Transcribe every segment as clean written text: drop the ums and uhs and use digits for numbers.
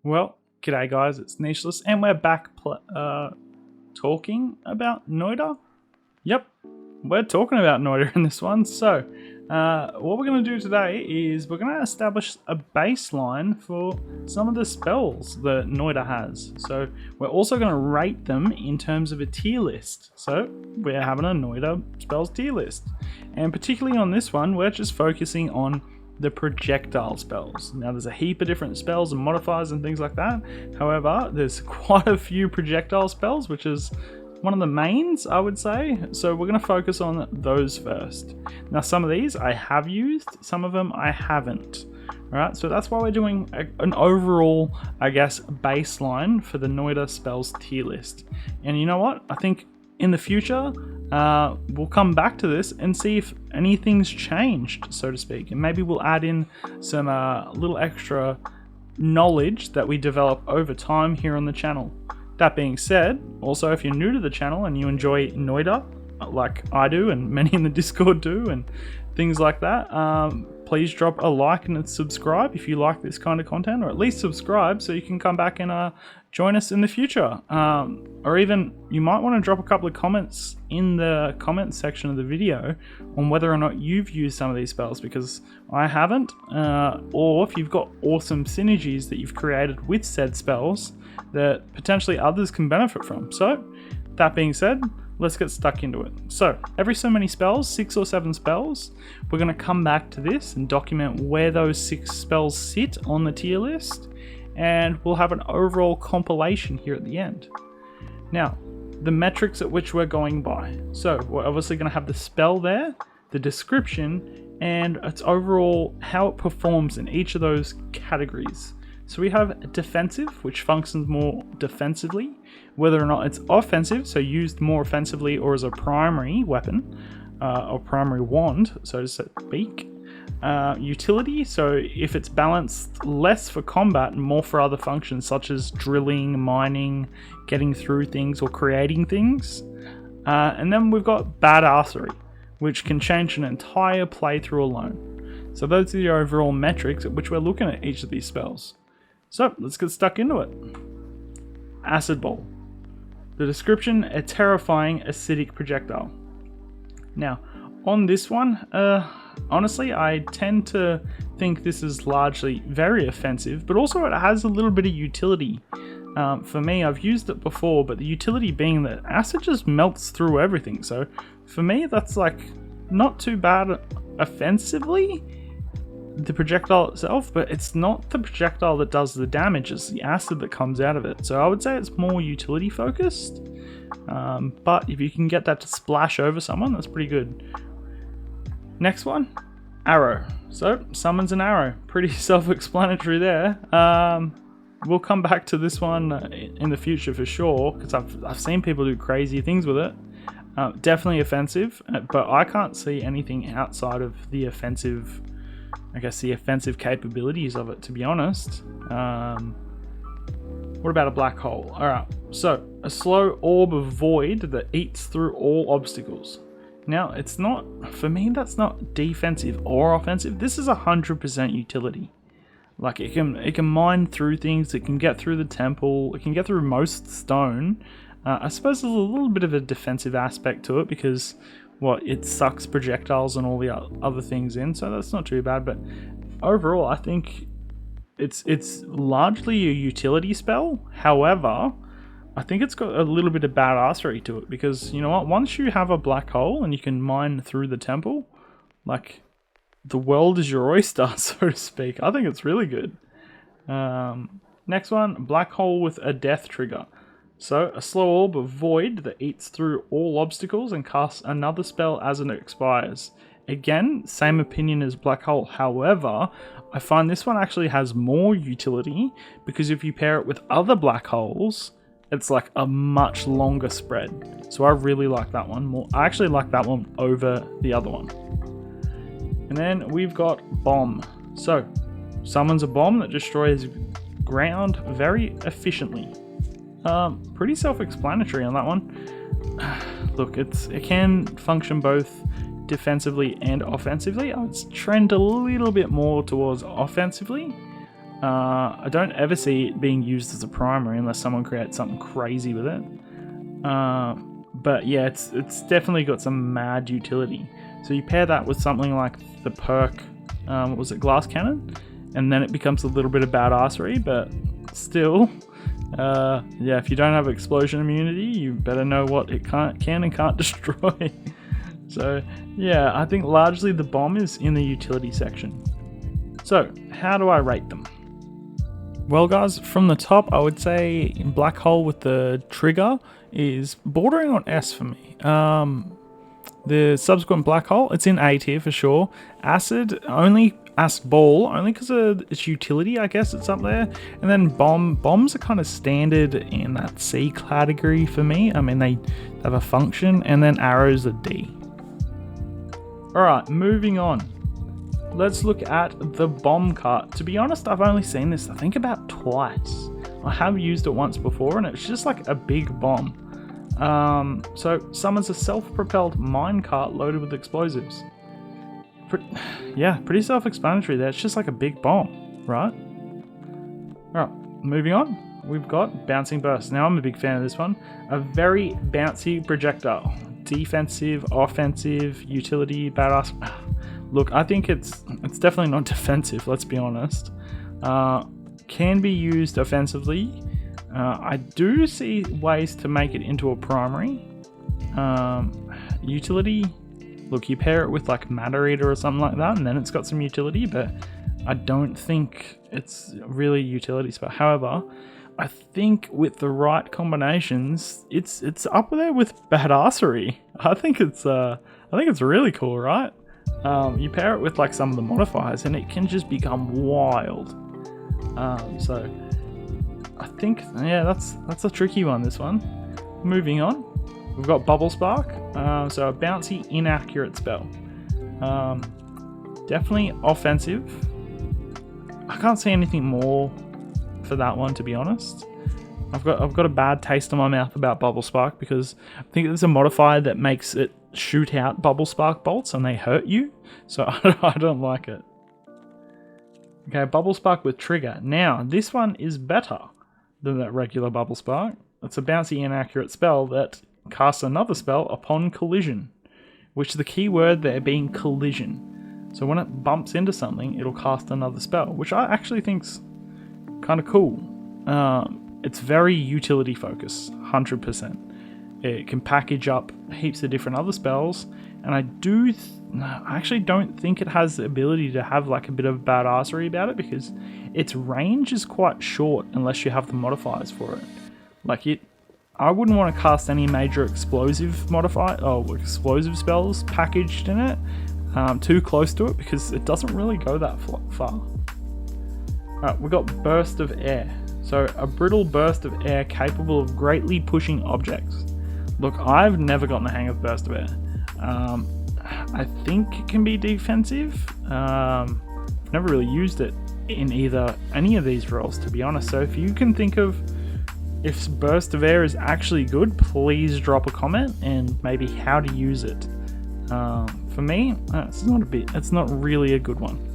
Well, g'day guys, it's Nicheless, and we're back talking about Noita. Yep, we're talking about Noita in this one. So, what we're going to do today is we're going to establish a baseline for some of the spells that Noita has. So, we're also going to rate them in terms of a tier list. So, we're having a Noita Spells Tier list. And particularly on this one, we're just focusing on the projectile spells. Now there's a heap of different spells and modifiers and things like that. However, there's quite a few projectile spells, which is one of the mains, I would say. So we're going to focus on those first. Now some of these I have used, some of them I haven't. Alright, so that's why we're doing an overall, I guess, baseline for the Noita Spells tier list. And you know what? I think in the future, we'll come back to this and see if anything's changed, so to speak, and maybe we'll add in some little extra knowledge that we develop over time here on the channel. That being said, also if you're new to the channel and you enjoy Noita, like I do and many in the Discord do and things like that, please drop a like and subscribe if you like this kind of content, or at least subscribe so you can come back and join us in the future. Or even you might want to drop a couple of comments in the comments section of the video on whether or not you've used some of these spells, because I haven't, or if you've got awesome synergies that you've created with said spells that potentially others can benefit from. So that being said, let's get stuck into it. So every so many spells, 6 or 7 spells, we're going to come back to this and document where those 6 spells sit on the tier list, and we'll have an overall compilation here at the end. Now, the metrics at which we're going by. So we're obviously going to have the spell there, the description, and its overall how it performs in each of those categories. So we have defensive, which functions more defensively, whether or not it's offensive, so used more offensively or as a primary weapon, or primary wand, so to speak. Utility, so if it's balanced less for combat and more for other functions such as drilling, mining, getting through things, or creating things. And then we've got badassery, which can change an entire playthrough alone. So those are the overall metrics at which we're looking at each of these spells. So let's get stuck into it. Acid Ball. The description, a terrifying acidic projectile. Now, on this one, honestly, I tend to think this is largely very offensive, but also it has a little bit of utility. For me, I've used it before, but the utility being that acid just melts through everything. So for me, that's like not too bad offensively, the projectile itself, but it's not the projectile that does the damage, it's the acid that comes out of it. So I would say it's more utility focused, but if you can get that to splash over someone, that's pretty good. Next one, arrow. So summons an arrow, pretty self-explanatory there. We'll come back to this one in the future for sure, because I've seen people do crazy things with it. Definitely offensive, but I can't see anything outside of the offensive, I guess, the offensive capabilities of it, to be honest. What about a black hole? Alright, so a slow orb of void that eats through all obstacles. Now, it's not, for me, that's not defensive or offensive. This is 100% utility. Like, it can mine through things, it can get through the temple, it can get through most stone. I suppose there's a little bit of a defensive aspect to it because, it sucks projectiles and all the other things in, so that's not too bad. But overall, I think it's largely a utility spell. However, I think it's got a little bit of badassery to it, because you know what? Once you have a black hole and you can mine through the temple, like, the world is your oyster, so to speak. I think it's really good. Next one, black hole with a death trigger. So, a slow orb of void that eats through all obstacles and casts another spell as it expires. Again, same opinion as black hole. However, I find this one actually has more utility, because if you pair it with other black holes, it's like a much longer spread. So I really like that one more. I actually like that one over the other one. And then we've got bomb. So, summons a bomb that destroys ground very efficiently. Pretty self-explanatory on that one. Look, it can function both defensively and offensively. I would trend a little bit more towards offensively, I don't ever see it being used as a primary unless someone creates something crazy with it. But yeah, it's definitely got some mad utility. So you pair that with something like the perk, what was it, Glass Cannon? And then it becomes a little bit of badassery, but still, yeah, if you don't have explosion immunity, you better know what it can and can't destroy. So yeah, I think largely the bomb is in the utility section. So how do I rate them? Well guys, from the top I would say Black Hole with the trigger is bordering on S for me. The subsequent Black Hole, it's in A tier for sure. Acid Ball, only because of its utility, I guess it's up there. And then bombs are kind of standard in that C category for me. I mean, they have a function. And then arrows are D. Alright, moving on. Let's look at the bomb cart. To be honest, I've only seen this, I think, about twice. I have used it once before, and it's just like a big bomb. So summons a self-propelled minecart loaded with explosives. Yeah, pretty self-explanatory there. It's just like a big bomb, right? Alright, moving on. We've got Bouncing Burst. Now, I'm a big fan of this one. A very bouncy projectile. Defensive, offensive, utility, badass. Look, I think it's definitely not defensive, let's be honest. Can be used offensively. I do see ways to make it into a primary. Utility, look, you pair it with like Matter Eater or something like that, and then it's got some utility, but I don't think it's really utility spell. However, I think with the right combinations, it's up there with badassery. I think it's really cool, right? You pair it with like some of the modifiers, and it can just become wild. So I think, yeah, that's a tricky one, this one. Moving on, we've got Bubble Spark. So a bouncy, inaccurate spell. Definitely offensive. I can't see anything more for that one, to be honest. I've got a bad taste in my mouth about Bubble Spark because I think there's a modifier that makes it shoot out Bubble Spark bolts and they hurt you. So I don't like it. Okay, Bubble Spark with trigger. Now, this one is better than that regular Bubble Spark. It's a bouncy, inaccurate spell that casts another spell upon collision, which the key word there being collision. So when it bumps into something, it'll cast another spell, which I actually think's kind of cool. It's very utility focused, 100%. It can package up heaps of different other spells, and I actually don't think it has the ability to have like a bit of badassery about it because its range is quite short unless you have the modifiers for it. Like I wouldn't want to cast any major explosive explosive spells packaged in it too close to it because it doesn't really go that far. Alright, we've got Burst of Air. So a brittle burst of air capable of greatly pushing objects. Look, I've never gotten the hang of Burst of Air. I think it can be defensive. I've never really used it in any of these roles, to be honest. So if you can think of if Burst of Air is actually good, please drop a comment and maybe how to use it. For me, it's not really a good one.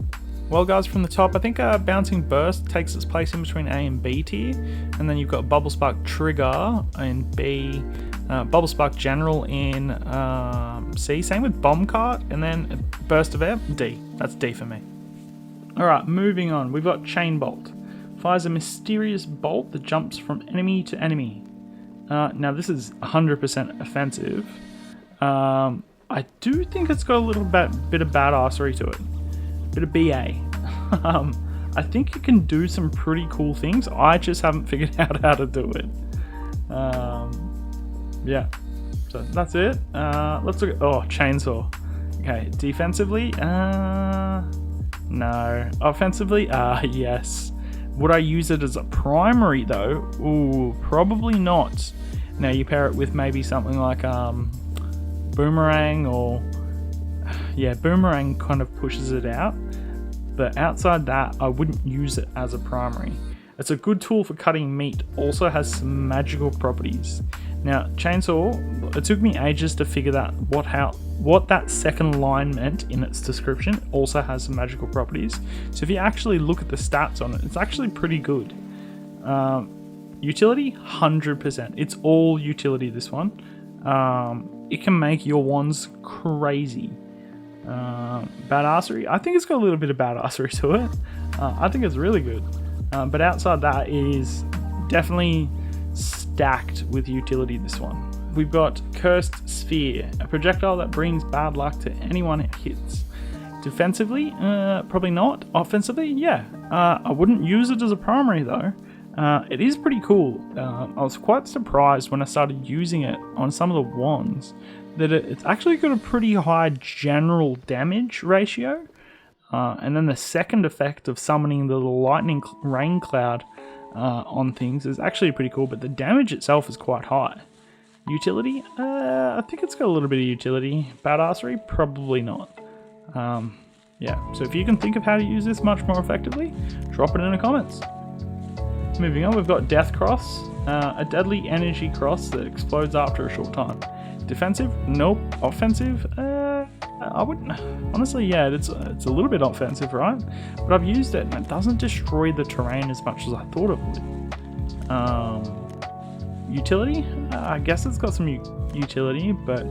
Well guys, from the top, I think Bouncing Burst takes its place in between A and B tier, and then you've got Bubble Spark Trigger in B, Bubble Spark General in C, same with Bomb Cart, and then Burst of Air, D. That's D for me. Alright, moving on, we've got Chain Bolt. Fires a mysterious bolt that jumps from enemy to enemy. Now this is 100% offensive. I do think it's got a little bit of badassery to it. Bit of BA. I think it can do some pretty cool things. I just haven't figured out how to do it. Yeah, so that's it. Let's look at Chainsaw. Okay, defensively, no. Offensively, yes. Would I use it as a primary though? Ooh, probably not. Now you pair it with maybe something like Boomerang or Boomerang kind of pushes it out. But outside that, I wouldn't use it as a primary. It's a good tool for cutting meat, also has some magical properties. Now, chainsaw, it took me ages to figure out what that second line meant in its description. It also has some magical properties. So if you actually look at the stats on it, it's actually pretty good. Utility, 100%. It's all utility, this one. It can make your wands crazy. Badassery, I think it's got a little bit of badassery to it. I think it's really good. But outside that, it is definitely stacked with utility, this one. We've got Cursed Sphere, a projectile that brings bad luck to anyone it hits. Defensively, probably not. Offensively, yeah. I wouldn't use it as a primary though. It is pretty cool. I was quite surprised when I started using it on some of the wands that it's actually got a pretty high general damage ratio. And then the second effect of summoning the lightning rain cloud on things is actually pretty cool, but the damage itself is quite high. Utility? I think it's got a little bit of utility. Badassery? Probably not. Yeah, so if you can think of how to use this much more effectively, drop it in the comments. Moving on, we've got Death Cross, a deadly energy cross that explodes after a short time. Defensive? Nope. Offensive? I wouldn't. Honestly, yeah, it's a little bit offensive, right? But I've used it and it doesn't destroy the terrain as much as I thought it would. Utility? I guess it's got some utility, but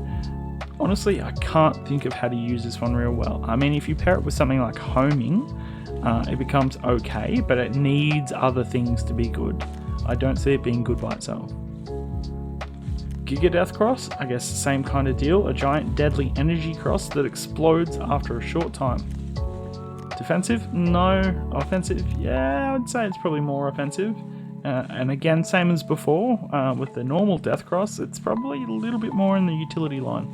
honestly, I can't think of how to use this one real well. I mean, if you pair it with something like homing, it becomes okay, but it needs other things to be good. I don't see it being good by itself. Giga Death Cross, I guess the same kind of deal, a giant deadly energy cross that explodes after a short time. Defensive? No. Offensive? Yeah, I would say it's probably more offensive. And again, same as before, with the normal Death Cross, it's probably a little bit more in the utility line.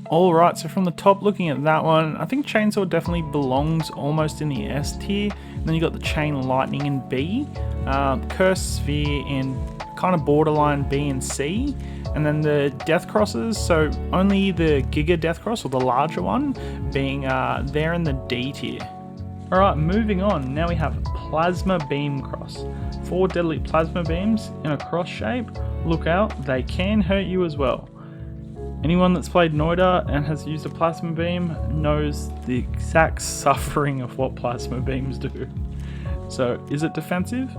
Alright, so from the top looking at that one, I think Chainsaw definitely belongs almost in the S tier. And then you got the Chain Lightning in B, Cursed Sphere in kind of borderline B and C, and then the Death Crosses, so only the Giga Death Cross, or the larger one, being there in the D tier. Alright, moving on, now we have Plasma Beam Cross. 4 deadly plasma beams in a cross shape. Look out, they can hurt you as well. Anyone that's played Noita and has used a plasma beam knows the exact suffering of what plasma beams do. So, is it defensive?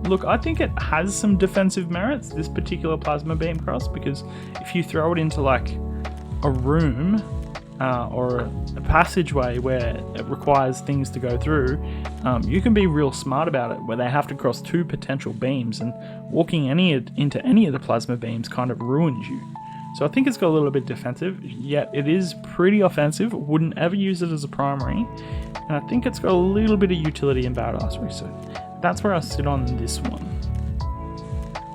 Look, I think it has some defensive merits, this particular plasma beam cross, because if you throw it into like a room or a passageway where it requires things to go through, you can be real smart about it, where they have to cross 2 potential beams, and walking into any of the plasma beams kind of ruins you. So I think it's got a little bit defensive, yet it is pretty offensive. Wouldn't ever use it as a primary, and I think it's got a little bit of utility and badassery, so that's where I sit on this one.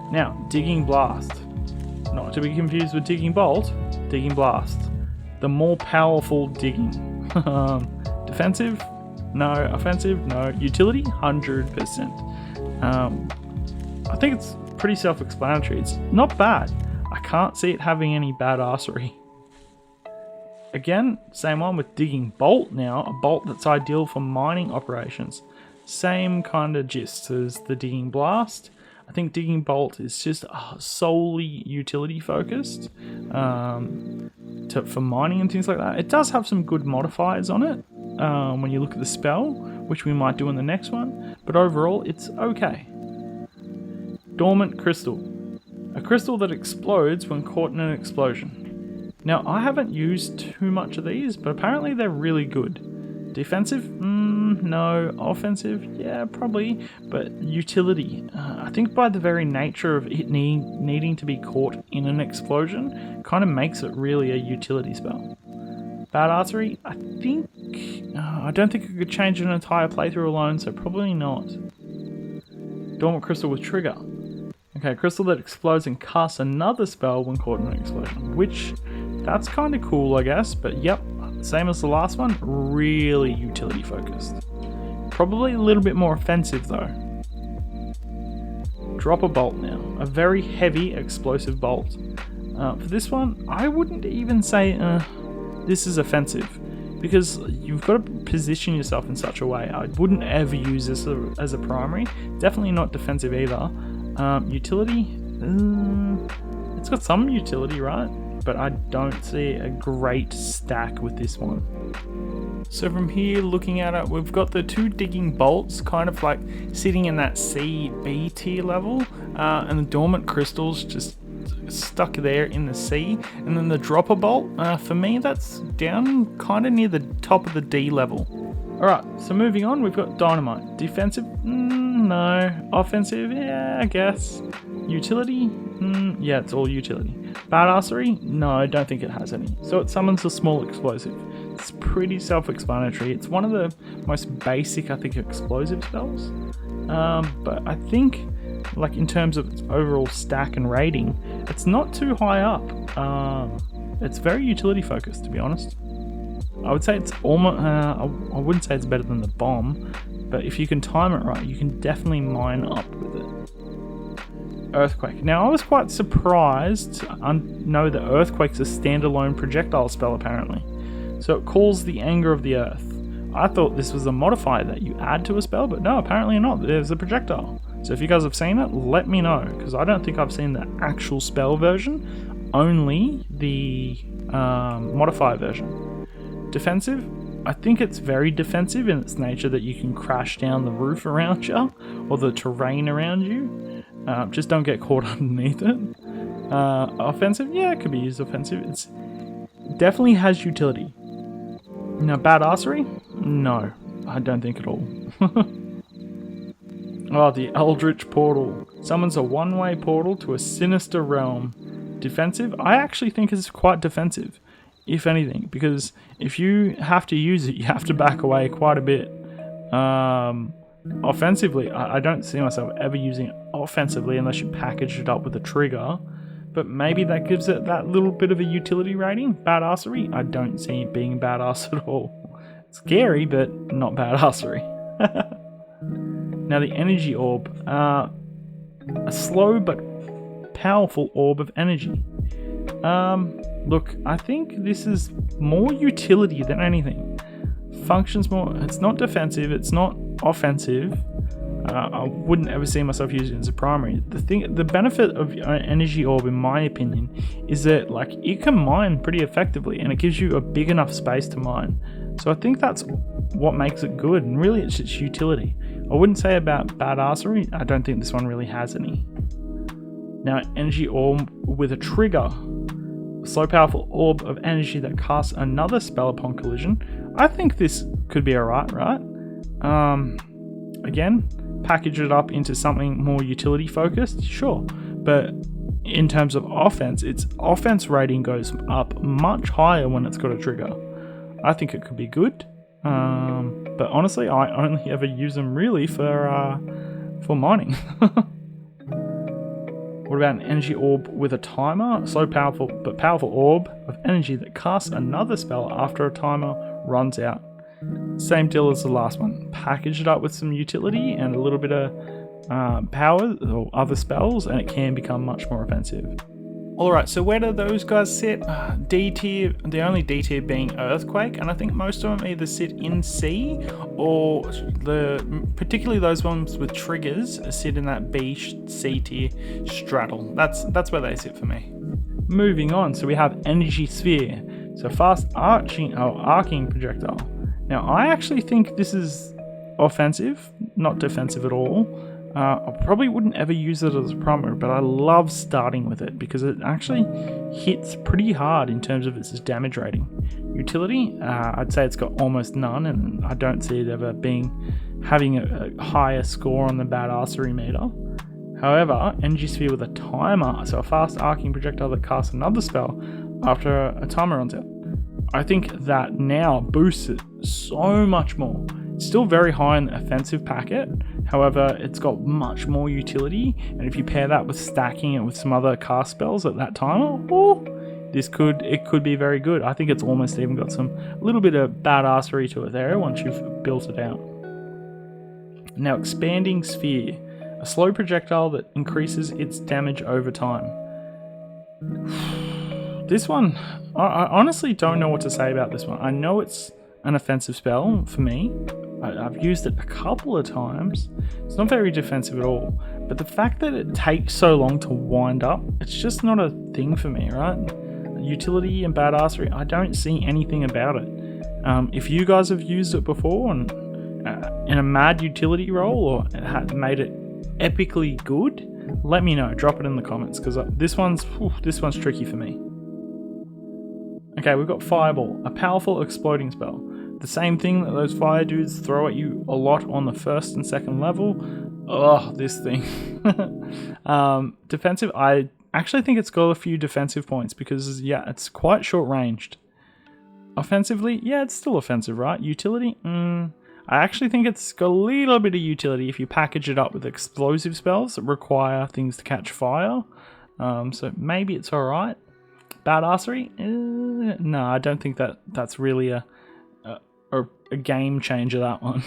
Now, Digging Blast. Not to be confused with Digging Bolt, Digging Blast. The more powerful digging. Defensive? No. Offensive? No. Utility? 100%. I think it's pretty self-explanatory. It's not bad. I can't see it having any badassery. Again, same one with Digging Bolt now, a bolt that's ideal for mining operations. Same kind of gist as the Digging Blast. I think Digging Bolt is just solely utility focused for mining and things like that. It does have some good modifiers on it when you look at the spell, which we might do in the next one, but overall it's okay. Dormant Crystal. A crystal that explodes when caught in an explosion. Now, I haven't used too much of these, but apparently they're really good. Defensive? No. Offensive? Yeah, probably. But utility. I think by the very nature of it needing to be caught in an explosion, kind of makes it really a utility spell. Badassery? I don't think I could change an entire playthrough alone, so probably not. Dormant Crystal with Trigger. Okay, crystal that explodes and casts another spell when caught in an explosion, which, that's kind of cool, I guess, but yep, same as the last one, really utility focused. Probably a little bit more offensive though. Drop a bolt now, a very heavy explosive bolt. For this one, I wouldn't even say this is offensive, because you've got to position yourself in such a way. I wouldn't ever use this as a primary, definitely not defensive either. Utility, It's got some utility, right? But I don't see a great stack with this one. So from here, looking at it, we've got the 2 digging bolts kind of like sitting in that C/B tier level, and the dormant crystals just stuck there in the C, and then the dropper bolt, for me that's down kind of near the top of the D level. Alright, so moving on, we've got dynamite. Defensive? No. Offensive? Yeah, I guess. Utility? Yeah, it's all utility. Badassery? No, I don't think it has any. So it summons a small explosive. It's pretty self-explanatory. It's one of the most basic, I think, explosive spells. But I think, like in terms of its overall stack and rating, it's not too high up. It's very utility focused, to be honest. I would say it's almost, I wouldn't say it's better than the bomb, but if you can time it right, you can definitely mine up with it. Earthquake. Now, I was quite surprised to know that Earthquake's a standalone projectile spell, apparently. So it calls the anger of the earth. I thought this was a modifier that you add to a spell, but no, apparently not. There's a projectile. So if you guys have seen it, let me know, because I don't think I've seen the actual spell version, only the modifier version. Defensive? I think it's very defensive in its nature that you can crash down the roof around you, or the terrain around you. Just don't get caught underneath it. Offensive? Yeah, it could be used offensive. It definitely has utility. Now, badassery? No, I don't think at all. Oh, the Eldritch Portal. Summons a one-way portal to a sinister realm. Defensive? I actually think it's quite defensive, if anything, because if you have to use it, you have to back away quite a bit. Offensively, I don't see myself ever using it offensively unless you package it up with a trigger, but maybe that gives it that little bit of a utility rating. Badassery? I don't see it being badass at all. Scary, but not badassery. Now the energy orb. A slow but powerful orb of energy. Look, I think this is more utility than anything. Functions more. It's not defensive. It's not offensive. I wouldn't ever see myself using it as a primary. The benefit of energy orb, in my opinion, is that like it can mine pretty effectively, and it gives you a big enough space to mine. So I think that's what makes it good, and really it's its utility. I wouldn't say about badassery. I don't think this one really has any. Now, energy orb with a trigger. A slow, powerful orb of energy that casts another spell upon collision. I think this could be alright, right? Again, package it up into something more utility focused, sure. But in terms of offense, its offense rating goes up much higher when it's got a trigger. I think it could be good. But honestly, I only ever use them really for mining. What about an energy orb with a timer? Slow, powerful, but powerful orb of energy that casts another spell after a timer runs out. Same deal as the last one. Package it up with some utility and a little bit of power or other spells, and it can become much more offensive. Alright, so where do those guys sit? D tier, the only D tier being Earthquake, and I think most of them either sit in C, or particularly those ones with triggers sit in that B, C tier straddle. That's where they sit for me. Moving on, so we have Energy Sphere. So fast arcing projectile. Now I actually think this is offensive, not defensive at all. I probably wouldn't ever use it as a primary, but I love starting with it because it actually hits pretty hard in terms of its damage rating. Utility, I'd say it's got almost none, and I don't see it ever having a higher score on the badassery meter. However, Energy Sphere with a timer, so a fast arcing projectile that casts another spell after a timer runs out. I think that now boosts it so much more. It's still very high in the offensive packet, however, it's got much more utility, and if you pair that with stacking it with some other cast spells at that timer, it could be very good. I think it's almost even got a little bit of badassery to it there once you've built it out. Now, Expanding Sphere, a slow projectile that increases its damage over time. This one, I honestly don't know what to say about this one. I know it's an offensive spell for me. I've used it a couple of times. It's not very defensive at all. But the fact that it takes so long to wind up, it's just not a thing for me, right? Utility and badassery, I don't see anything about it. If you guys have used it before and in a mad utility role or made it epically good, let me know. Drop it in the comments, because this one's tricky for me. Okay, we've got Firebolt, a powerful exploding spell. The same thing that those fire dudes throw at you a lot on the first and second level. Ugh, this thing. Defensive, I actually think it's got a few defensive points because, yeah, it's quite short ranged. Offensively, yeah, it's still offensive, right? Utility, I actually think it's got a little bit of utility if you package it up with explosive spells that require things to catch fire. So maybe it's alright. Badassery? No, I don't think that's really a game changer, that one.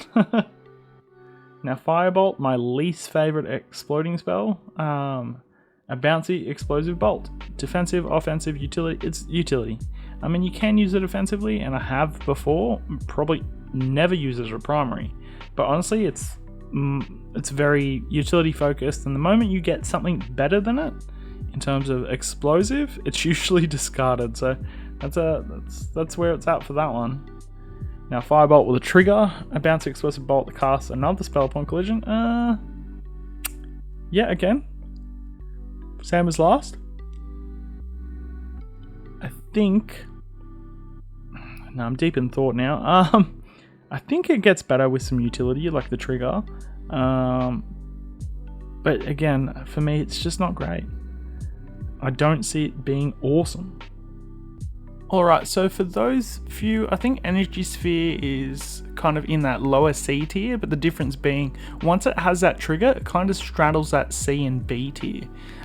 Now Firebolt, my least favorite exploding spell. A bouncy explosive bolt. Defensive, offensive, utility. It's utility. I mean, you can use it offensively, and I have before. Probably never use it as a primary. But honestly, it's very utility focused, and the moment you get something better than it in terms of explosive, it's usually discarded. So that's where it's at for that one. Now Firebolt with a trigger, a bouncy explosive bolt that casts another spell upon collision. Yeah, again, same as last. I think. No, I'm deep in thought now. I think it gets better with some utility, like the trigger. But again, for me, it's just not great. I don't see it being awesome. Alright, so for those few, I think Energy Sphere is kind of in that lower C tier, but the difference being, once it has that trigger, it kind of straddles that C and B tier.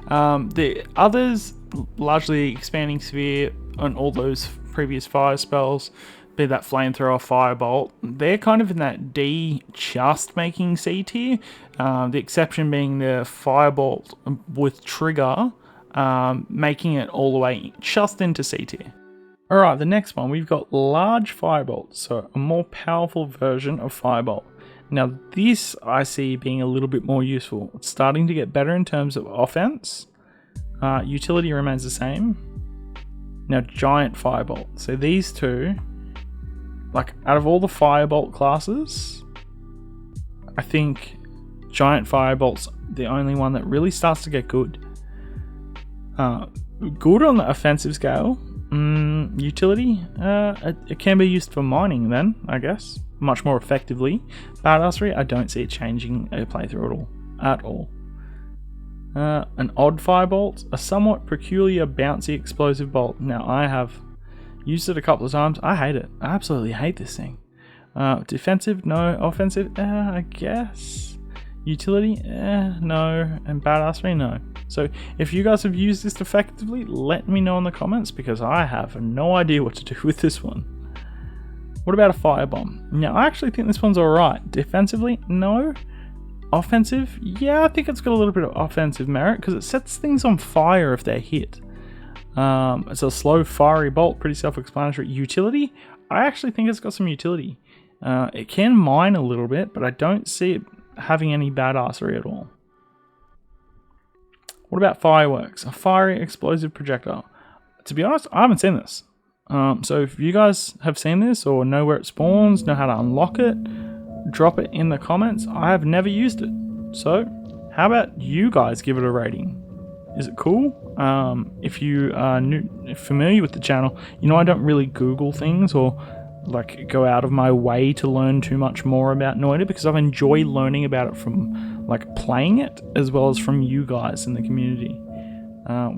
The others, largely Expanding Sphere and all those previous fire spells, be that Flamethrower, Firebolt, they're kind of in that D just making C tier. The exception being the Firebolt with trigger, making it all the way just into C tier. Alright, the next one, we've got Large Firebolt, so a more powerful version of Firebolt. Now this I see being a little bit more useful. It's starting to get better in terms of offense. Utility remains the same. Now Giant Firebolt, so these two, like out of all the Firebolt classes, I think Giant Firebolt's the only one that really starts to get good. Good on the offensive scale. Utility, it can be used for mining then, I guess, much more effectively. Badassery, I don't see it changing a playthrough at all. An odd Firebolt, a somewhat peculiar bouncy explosive bolt. Now I have used it a couple of times. I hate it. I absolutely hate this thing. Defensive, no. Offensive, I guess. Utility, no. And badassery, no. So if you guys have used this effectively, let me know in the comments, because I have no idea what to do with this one. What about a Firebomb? Now I actually think this one's alright. Defensively, no. Offensive, yeah, I think it's got a little bit of offensive merit, because it sets things on fire if they're hit. It's a slow fiery bolt, pretty self-explanatory. Utility, I actually think it's got some utility. It can mine a little bit, but I don't see it having any badassery at all. What about Fireworks? A fiery explosive projectile. To be honest, I haven't seen this. So if you guys have seen this or know where it spawns, know how to unlock it, drop it in the comments. I have never used it. So how about you guys give it a rating? Is it cool? If you are familiar with the channel, you know I don't really Google things or like go out of my way to learn too much more about Noita, because I enjoy learning about it from like playing it as well as from you guys in the community,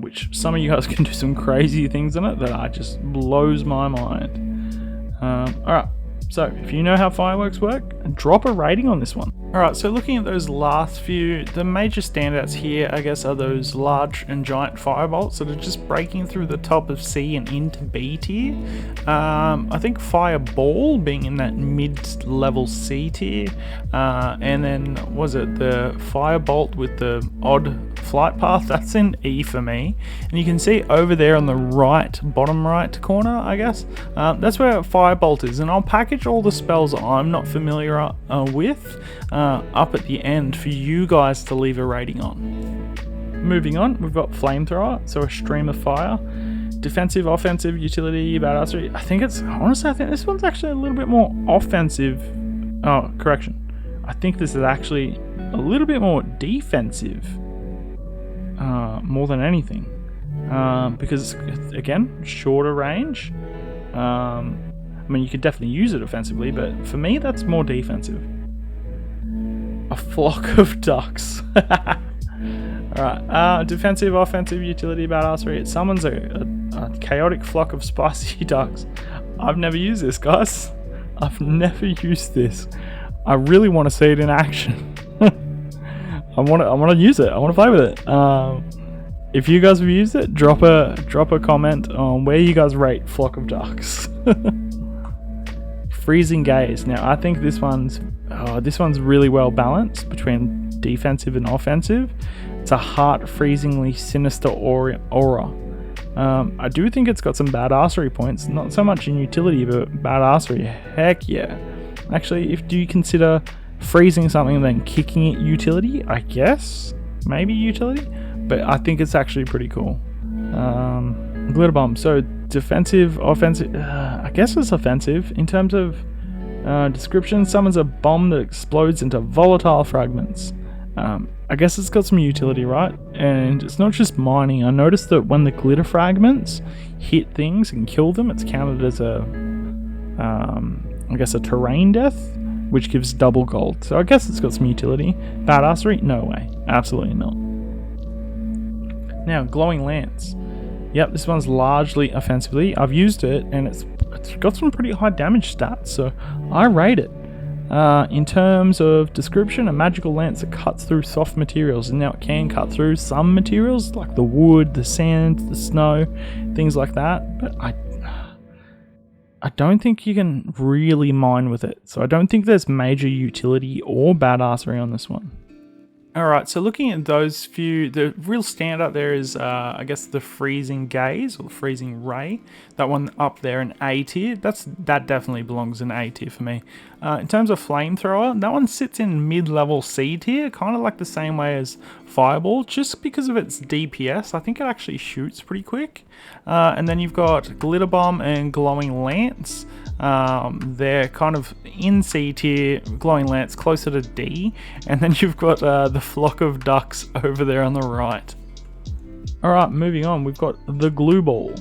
which some of you guys can do some crazy things in it that just blows my mind. Alright, so if you know how fireworks work, drop a rating on this one. Alright, so looking at those last few, the major standouts here, I guess, are those large and giant firebolts that are just breaking through the top of C and into B tier. I think Fireball being in that mid-level C tier, and then was it the Firebolt with the odd flight path, that's in E for me. And you can see over there on the right, bottom right corner, I guess, that's where Firebolt is. And I'll package all the spells I'm not familiar with up at the end for you guys to leave a rating on. Moving on, we've got Flamethrower, so a stream of fire. Defensive, offensive, utility, badassery. I think this one's actually a little bit more offensive. Oh, correction. I think this is actually a little bit more defensive, more than anything, because again, shorter range. I mean, you could definitely use it offensively, but for me, that's more defensive. A flock of ducks. Alright, defensive, offensive, utility, badassery. It summons a chaotic flock of spicy ducks. I've never used this, guys. I've never used this. I really want to see it in action. I want to use it. I want to play with it. If you guys have used it, drop a comment on where you guys rate Flock of Ducks. Freezing Gaze. Now I think this one's really well balanced between defensive and offensive. It's a heart-freezingly sinister aura. I do think it's got some badassery points, not so much in utility, but badassery. Heck yeah. Actually, do you consider freezing something and then kicking it utility? I guess, maybe utility, but I think it's actually pretty cool. Glitter Bomb. So defensive, offensive. I guess it's offensive in terms of description. Summons a bomb that explodes into volatile fragments. I guess it's got some utility, right? And it's not just mining. I noticed that when the glitter fragments hit things and kill them, it's counted as I guess a terrain death, which gives double gold. So I guess it's got some utility. Badassery? No way. Absolutely not. Now, Glowing Lance. Yep, this one's largely offensively. I've used it, and it's got some pretty high damage stats, so I rate it. In terms of description, a magical lance that cuts through soft materials, and now it can cut through some materials like the wood, the sand, the snow, things like that, but I don't think you can really mine with it, so I don't think there's major utility or badassery on this one. Alright, so looking at those few, the real standout there is, I guess, the Freezing Gaze, or the Freezing Ray. That one up there in A tier, that definitely belongs in A tier for me. In terms of Flamethrower, that one sits in mid-level C tier, kind of like the same way as Firebolt, just because of its DPS. I think it actually shoots pretty quick. And then you've got Glitter Bomb and Glowing Lance. They're kind of in C tier, Glowing Lance closer to D, and then you've got the Flock of Ducks over there on the right. Alright, moving on, we've got the Glue Ball.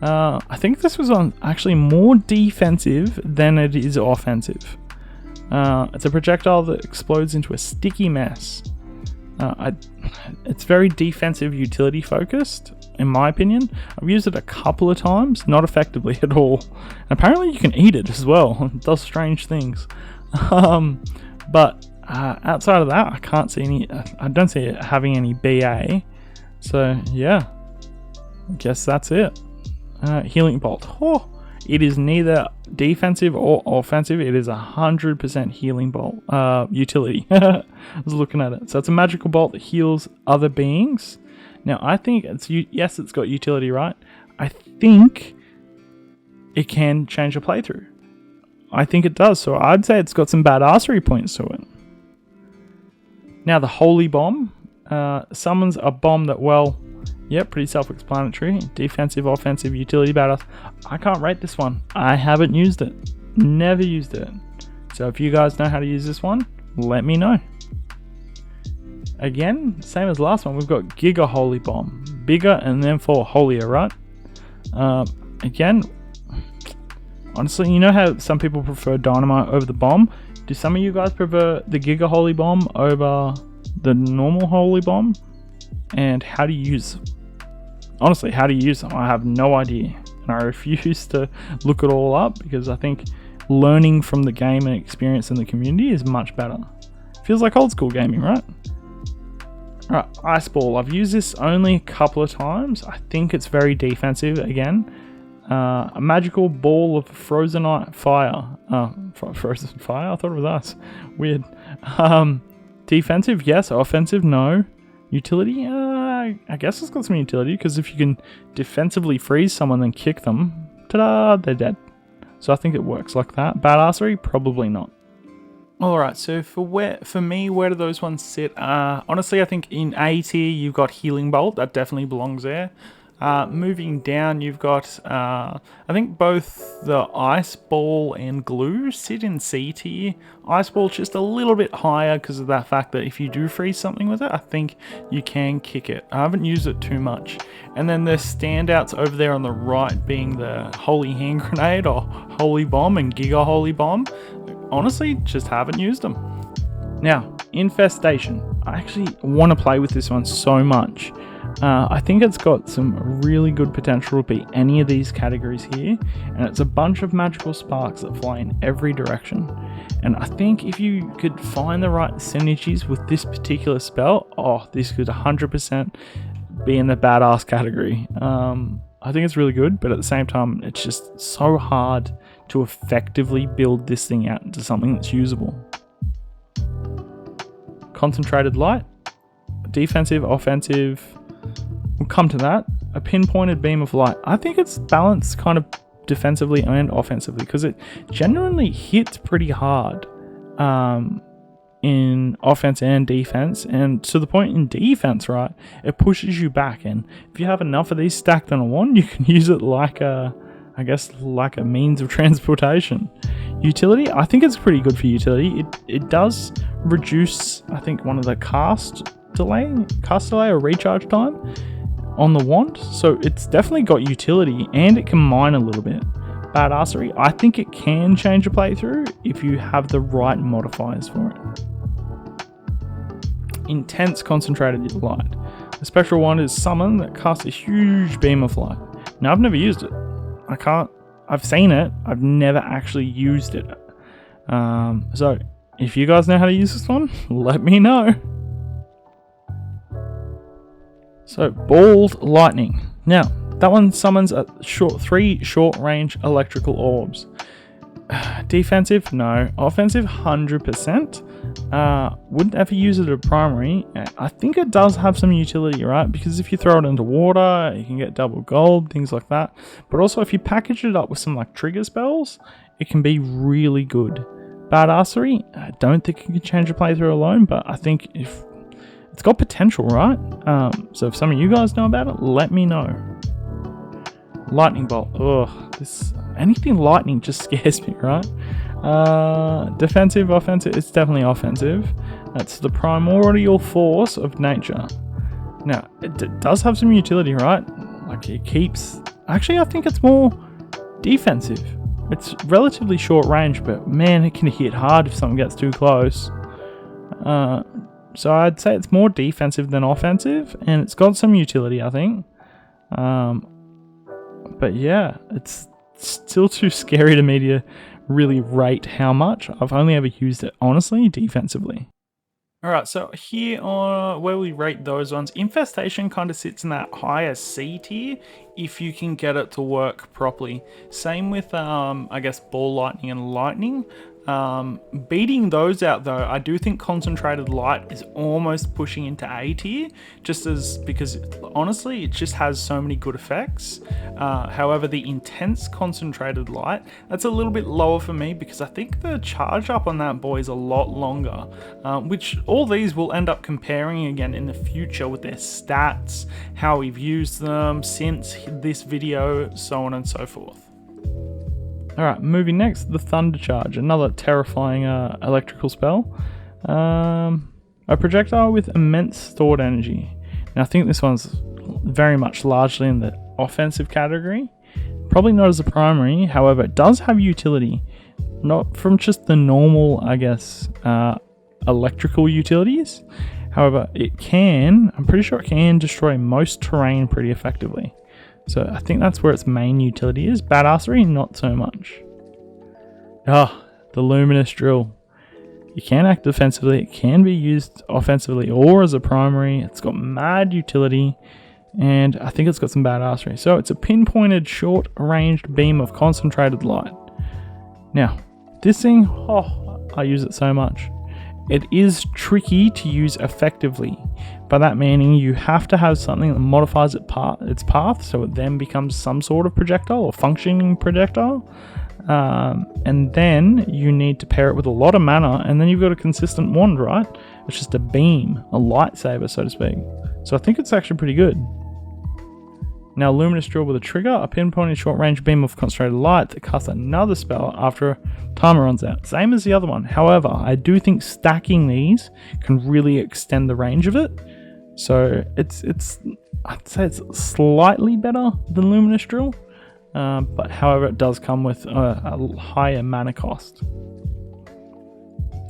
I think this was on actually more defensive than it is offensive. It's a projectile that explodes into a sticky mess. It's very defensive utility focused, in my opinion. I've used it a couple of times, not effectively at all. And apparently you can eat it as well. It does strange things. But outside of that, I can't see any. I don't see it having any BA. So yeah, I guess that's it. Healing Bolt. Oh, it is neither defensive or offensive. It is 100% healing bolt utility. I was looking at it. So it's a magical bolt that heals other beings. Now I think yes, it's got utility, right? I think it can change a playthrough. I think it does. So I'd say it's got some badassery points to it. Now the Holy Bomb summons a bomb that, well, yep, pretty self-explanatory. Defensive, offensive, utility, badass. I can't rate this one. I haven't used it. Never used it. So if you guys know how to use this one, let me know. Again, same as last one, we've got Giga Holy Bomb. Bigger and then for holier, right? Again, honestly, you know how some people prefer dynamite over the bomb? Do some of you guys prefer the Giga Holy Bomb over the normal Holy Bomb? And how do you use them? Honestly, how do you use them? I have no idea. And I refuse to look it all up because I think learning from the game and experience in the community is much better. Feels like old school gaming, right? Alright, Ice Ball. I've used this only a couple of times. I think it's very defensive again. A magical ball of frozen fire. Frozen fire? I thought it was us. Weird. Defensive, yes. Offensive, no. Utility? I guess it's got some utility, because if you can defensively freeze someone then kick them, ta-da, they're dead. So I think it works like that. Badassery? Probably not. Alright, so for me, where do those ones sit? Honestly, I think in A tier, you've got Healing Bolt. That definitely belongs there. Moving down, you've got, I think both the Ice Ball and Glue sit in C tier. Ice Ball's just a little bit higher because of that fact that if you do freeze something with it, I think you can kick it. I haven't used it too much. And then the standouts over there on the right being the Holy Hand Grenade or Holy Bomb and Giga Holy Bomb. Honestly, just haven't used them. Now, Infestation. I actually want to play with this one so much. I think it's got some really good potential to be any of these categories here, and it's a bunch of magical sparks that fly in every direction. And I think if you could find the right synergies with this particular spell, this could 100% be in the badass category. I think it's really good, but at the same time, it's just so hard to effectively build this thing out into something that's usable. Concentrated Light, defensive, offensive. We'll come to that. A pinpointed beam of light. I think it's balanced kind of defensively and offensively because it genuinely hits pretty hard in offense and defense, and to the point in defense, right, it pushes you back, and if you have enough of these stacked on a wand, you can use it like a, I guess, like a means of transportation. Utility, I think it's pretty good for utility. It does reduce, I think, one of the cast delay or recharge time on the wand, so it's definitely got utility, and it can mine a little bit. Badassery, I think it can change a playthrough if you have the right modifiers for it. Intense Concentrated Light. The special wand is Summon that casts a huge beam of light. Now, I've never used it. I've seen it, I've never actually used it. So, if you guys know how to use this one, let me know. So, Balled Lightning. Now, that one summons 3 short-range electrical orbs. Defensive? No. Offensive? 100%. Wouldn't ever use it as a primary. I think it does have some utility, right? Because if you throw it into water, you can get double gold, things like that. But also, if you package it up with some like trigger spells, it can be really good. Badassery? I don't think it can change a playthrough alone, but I think if it's got potential, right? So if some of you guys know about it, let me know. Lightning Bolt. Ugh, anything lightning just scares me, right? Defensive, offensive. It's definitely offensive. That's the primordial force of nature. Now, it does have some utility, right? Like it keeps... Actually, I think it's more defensive. It's relatively short range, but man, it can hit hard if something gets too close. So I'd say it's more defensive than offensive, and it's got some utility, I think. But yeah, it's still too scary to me to really rate how much. I've only ever used it, honestly, defensively. Alright, so here on where we rate those ones, Infestation kind of sits in that higher C tier if you can get it to work properly. Same with, I guess, Ball Lightning and Lightning. Beating those out though, I do think Concentrated Light is almost pushing into A tier, because honestly it just has so many good effects. However, the Intense Concentrated Light, that's a little bit lower for me because I think the charge up on that boy is a lot longer, which all these will end up comparing again in the future with their stats, how we've used them since this video, so on and so forth. Alright, moving next, the Thunder Charge, another terrifying electrical spell. A projectile with immense stored energy. Now I think this one's very much largely in the offensive category. Probably not as a primary, however it does have utility. Not from just the normal, I guess, electrical utilities. However, I'm pretty sure it can destroy most terrain pretty effectively. So I think that's where its main utility is. Badassery, not so much. The Luminous Drill. You can act defensively, it can be used offensively or as a primary. It's got mad utility, and I think it's got some badassery. So it's a pinpointed short-ranged beam of concentrated light. Now, this thing, I use it so much. it is tricky to use effectively. By that meaning, you have to have something that modifies its path, so it then becomes some sort of projectile or functioning projectile. And then you need to pair it with a lot of mana, and then you've got a consistent wand, right? It's just a beam, a lightsaber, so to speak. So I think it's actually pretty good. Now, Luminous Drill with a trigger, a pinpointing short range beam of concentrated light that casts another spell after a timer runs out. Same as the other one. However, I do think stacking these can really extend the range of it. So it's I'd say it's slightly better than Luminous Drill, but however, it does come with a higher mana cost.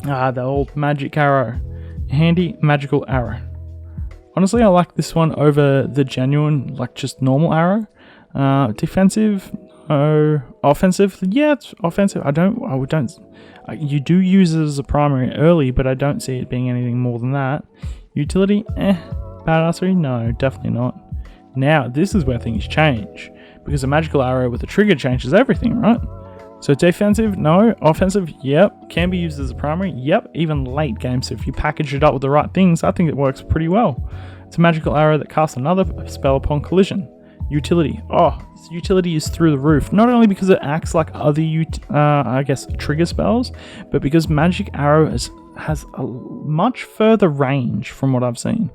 The old magic arrow, handy magical arrow. Honestly, I like this one over the genuine, like just normal arrow. Defensive, no. Offensive, yeah, it's offensive. You do use it as a primary early, but I don't see it being anything more than that. Utility, badassery, no, definitely not. Now, this is where things change, because a magical arrow with a trigger changes everything, right? So defensive, no. Offensive, yep. Can be used as a primary, yep. Even late game, so if you package it up with the right things, I think it works pretty well. It's a magical arrow that casts another spell upon collision. Utility, its utility is through the roof. Not only because it acts like other, trigger spells, but because magic arrow has a much further range from what I've seen.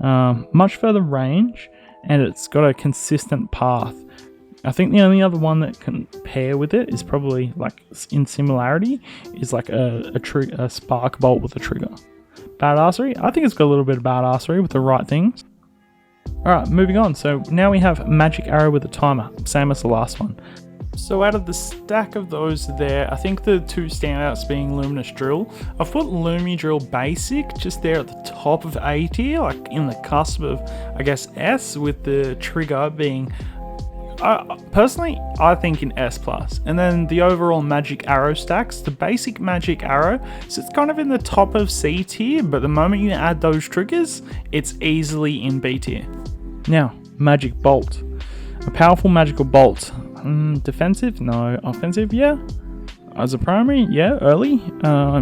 Much further range, and it's got a consistent path. I think the only other one that can pair with it is probably, like, in similarity, is like a spark bolt with a trigger. Badassery? I think it's got a little bit of badassery with the right things. Alright, moving on. So now we have magic arrow with a timer, same as the last one. So out of the stack of those there, I think the two standouts being Luminous Drill. I've put Lumi Drill Basic just there at the top of A tier, like in the cusp of, I guess, S, with the trigger being... personally, I think in S+, and then the overall magic arrow stacks, the basic magic arrow, so it's kind of in the top of C tier, but the moment you add those triggers, it's easily in B tier. Now, magic bolt, a powerful magical bolt. Defensive, no. Offensive, yeah. As a primary, yeah. Early,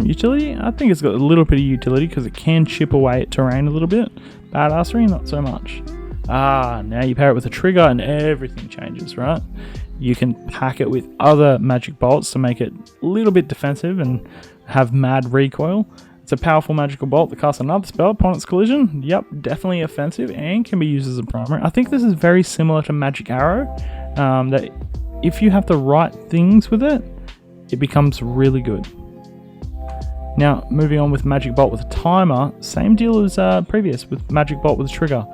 utility, I think it's got a little bit of utility because it can chip away at terrain a little bit. Badassery, not so much. Now you pair it with a trigger and everything changes, right? You can pack it with other magic bolts to make it a little bit defensive and have mad recoil. It's a powerful magical bolt that casts another spell upon its collision. Yep, definitely offensive and can be used as a primary. I think this is very similar to Magic Arrow, that if you have the right things with it, it becomes really good. Now, moving on with Magic Bolt with a timer, same deal as previous with Magic Bolt with a trigger.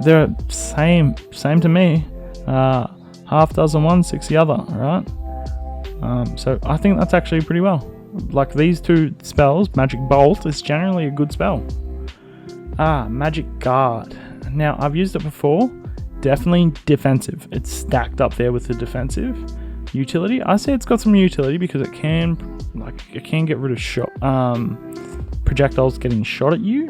They're same to me. Half dozen one, 6 the other, right? So I think that's actually pretty well. Like these two spells, Magic Bolt is generally a good spell. Magic Guard. Now I've used it before. Definitely defensive. It's stacked up there with the defensive. Utility. I say it's got some utility because it can get rid of projectiles getting shot at you.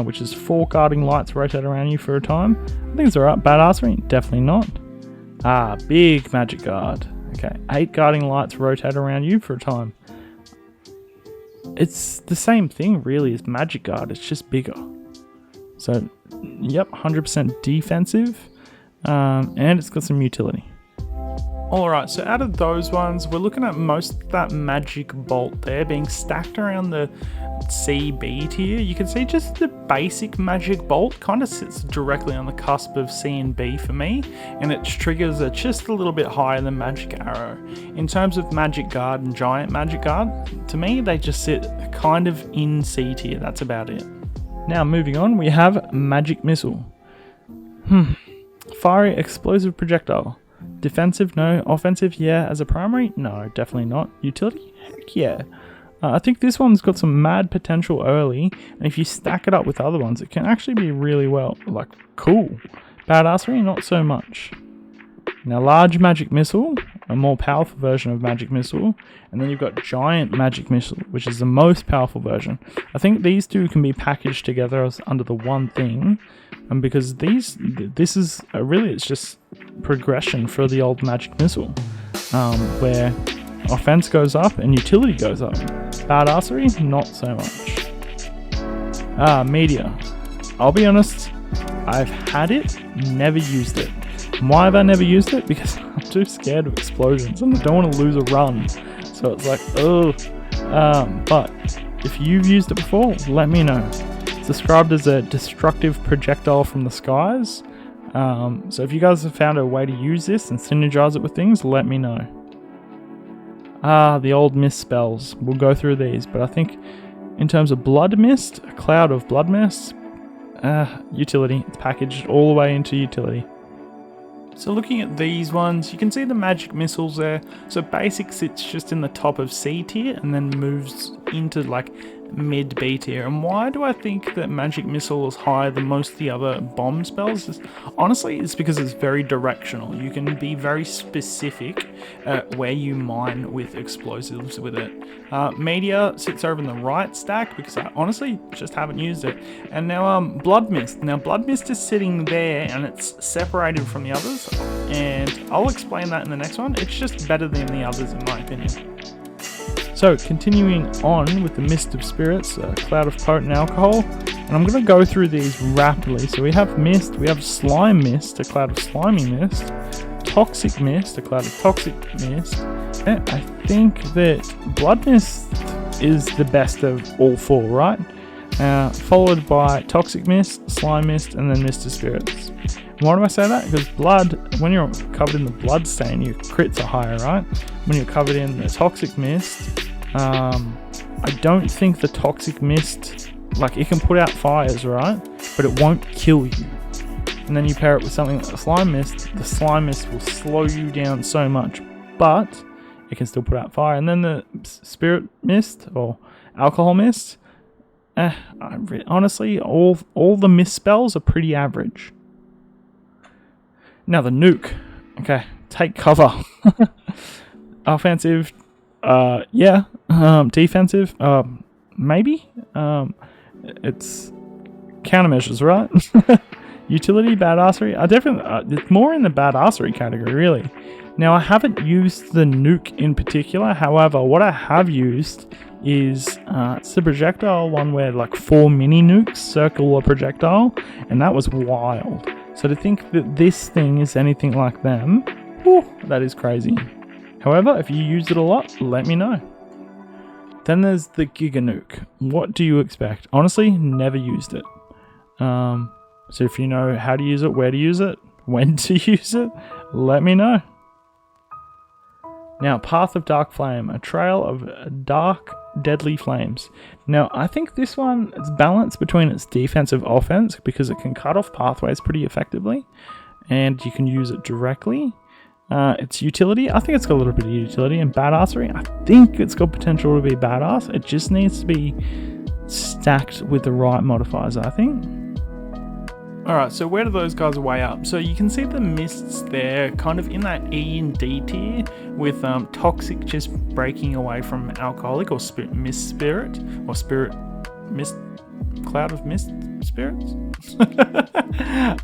Which is 4 guarding lights rotate around you for a time. I think it's alright. Badassery? Definitely not. Big magic guard. Okay, 8 guarding lights rotate around you for a time. It's the same thing really as magic guard, it's just bigger. So, yep, 100% defensive, and it's got some utility. Alright, so out of those ones, we're looking at most of that magic bolt there being stacked around the C-B tier. You can see just the basic magic bolt kind of sits directly on the cusp of C and B for me, and its triggers are just a little bit higher than Magic Arrow. In terms of Magic Guard and Giant Magic Guard, to me they just sit kind of in C tier, that's about it. Now moving on, we have Magic Missile. Fiery explosive projectile. Defensive, no. Offensive, yeah. As a primary, no, definitely not. Utility, heck yeah. I think this one's got some mad potential early, and if you stack it up with other ones, it can actually be really cool. Badassery, not so much. Now, large magic missile, a more powerful version of magic missile, and then you've got giant magic missile, which is the most powerful version. I think these two can be packaged together as under the one thing, and because this is really, it's just progression for the old magic missile, where offense goes up and utility goes up. Badassery, not so much. Meteor. I'll be honest, I've had it, never used it. Why have I never used it? Because I'm too scared of explosions and I don't want to lose a run. So it's like, oh. But if you've used it before, let me know. It's described as a destructive projectile from the skies. So if you guys have found a way to use this and synergize it with things, let me know. The old mist spells. We'll go through these, but I think in terms of blood mist, a cloud of blood mist, utility. It's packaged all the way into utility. So looking at these ones, you can see the magic missiles there. So basic sits just in the top of C tier and then moves into like mid B tier. And why do I think that magic missile is higher than most of the other bomb spells? Honestly, it's because it's very directional. You can be very specific where you mine with explosives with it. Meteor sits over in the right stack because I honestly just haven't used it. And now blood mist. Now blood mist is sitting there and it's separated from the others. And I'll explain that in the next one. It's just better than the others in my opinion. So continuing on with the Mist of Spirits, a cloud of potent alcohol, and I'm going to go through these rapidly. So we have Mist, we have Slime Mist, a cloud of slimy mist, Toxic Mist, a cloud of toxic mist, and I think that Blood Mist is the best of all four, right? Followed by Toxic Mist, Slime Mist, and then Mist of Spirits. Why do I say that? Because blood, when you're covered in the blood stain, your crits are higher, right? When you're covered in the Toxic Mist, I don't think the Toxic Mist, like it can put out fires, right? But it won't kill you. And then you pair it with something like the Slime Mist will slow you down so much, but it can still put out fire. And then the Spirit Mist or Alcohol Mist, honestly, all the mist spells are pretty average. Now the Nuke. Okay, take cover. Offensive, yeah. Defensive, maybe. It's countermeasures, right? Utility, badassery. I definitely it's more in the badassery category, really. Now I haven't used the Nuke in particular. However, what I have used is it's the projectile one where like 4 mini nukes circle a projectile, and that was wild. So to think that this thing is anything like them, whew, that is crazy. However, if you use it a lot, let me know. Then there's the Giga Nuke. What do you expect? Honestly, never used it. So if you know how to use it, where to use it, when to use it, let me know. Now, Path of Dark Flame, a trail of dark, deadly flames. Now, I think this one is balanced between its defensive offense because it can cut off pathways pretty effectively, and you can use it directly. Its utility, I think it's got a little bit of utility, and badassery, I think it's got potential to be badass. It just needs to be stacked with the right modifiers, I think. Alright, so where do those guys weigh up? So you can see the mists there, kind of in that E and D tier, with Toxic just breaking away from Alcoholic or Mist Spirit, or Spirit Mist, Cloud of Mist Spirits.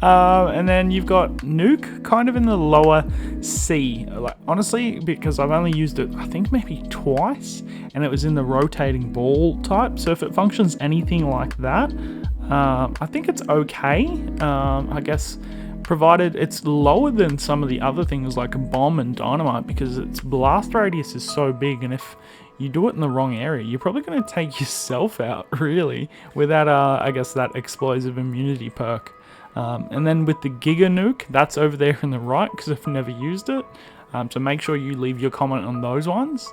And then you've got Nuke kind of in the lower C. Like, honestly, because I've only used it, I think maybe twice, and it was in the rotating ball type. So if it functions anything like that, I think it's okay, I guess, provided it's lower than some of the other things like bomb and dynamite, because its blast radius is so big, and if you do it in the wrong area, you're probably going to take yourself out, really, without, I guess, that explosive immunity perk. And then with the Giga Nuke, that's over there in the right, because I've never used it, so make sure you leave your comment on those ones.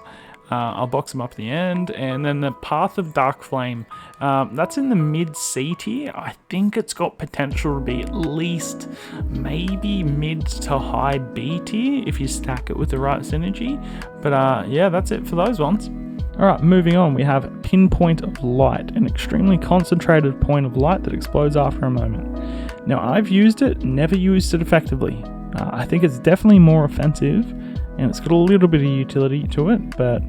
I'll box them up at the end. And then the Path of Dark Flame, that's in the mid C tier. I think it's got potential to be at least maybe mid to high B tier if you stack it with the right synergy. But yeah, that's it for those ones. Alright, moving on, we have Pinpoint of Light, an extremely concentrated point of light that explodes after a moment. Now, I've used it, never used it effectively. I think it's definitely more offensive, and it's got a little bit of utility to it, but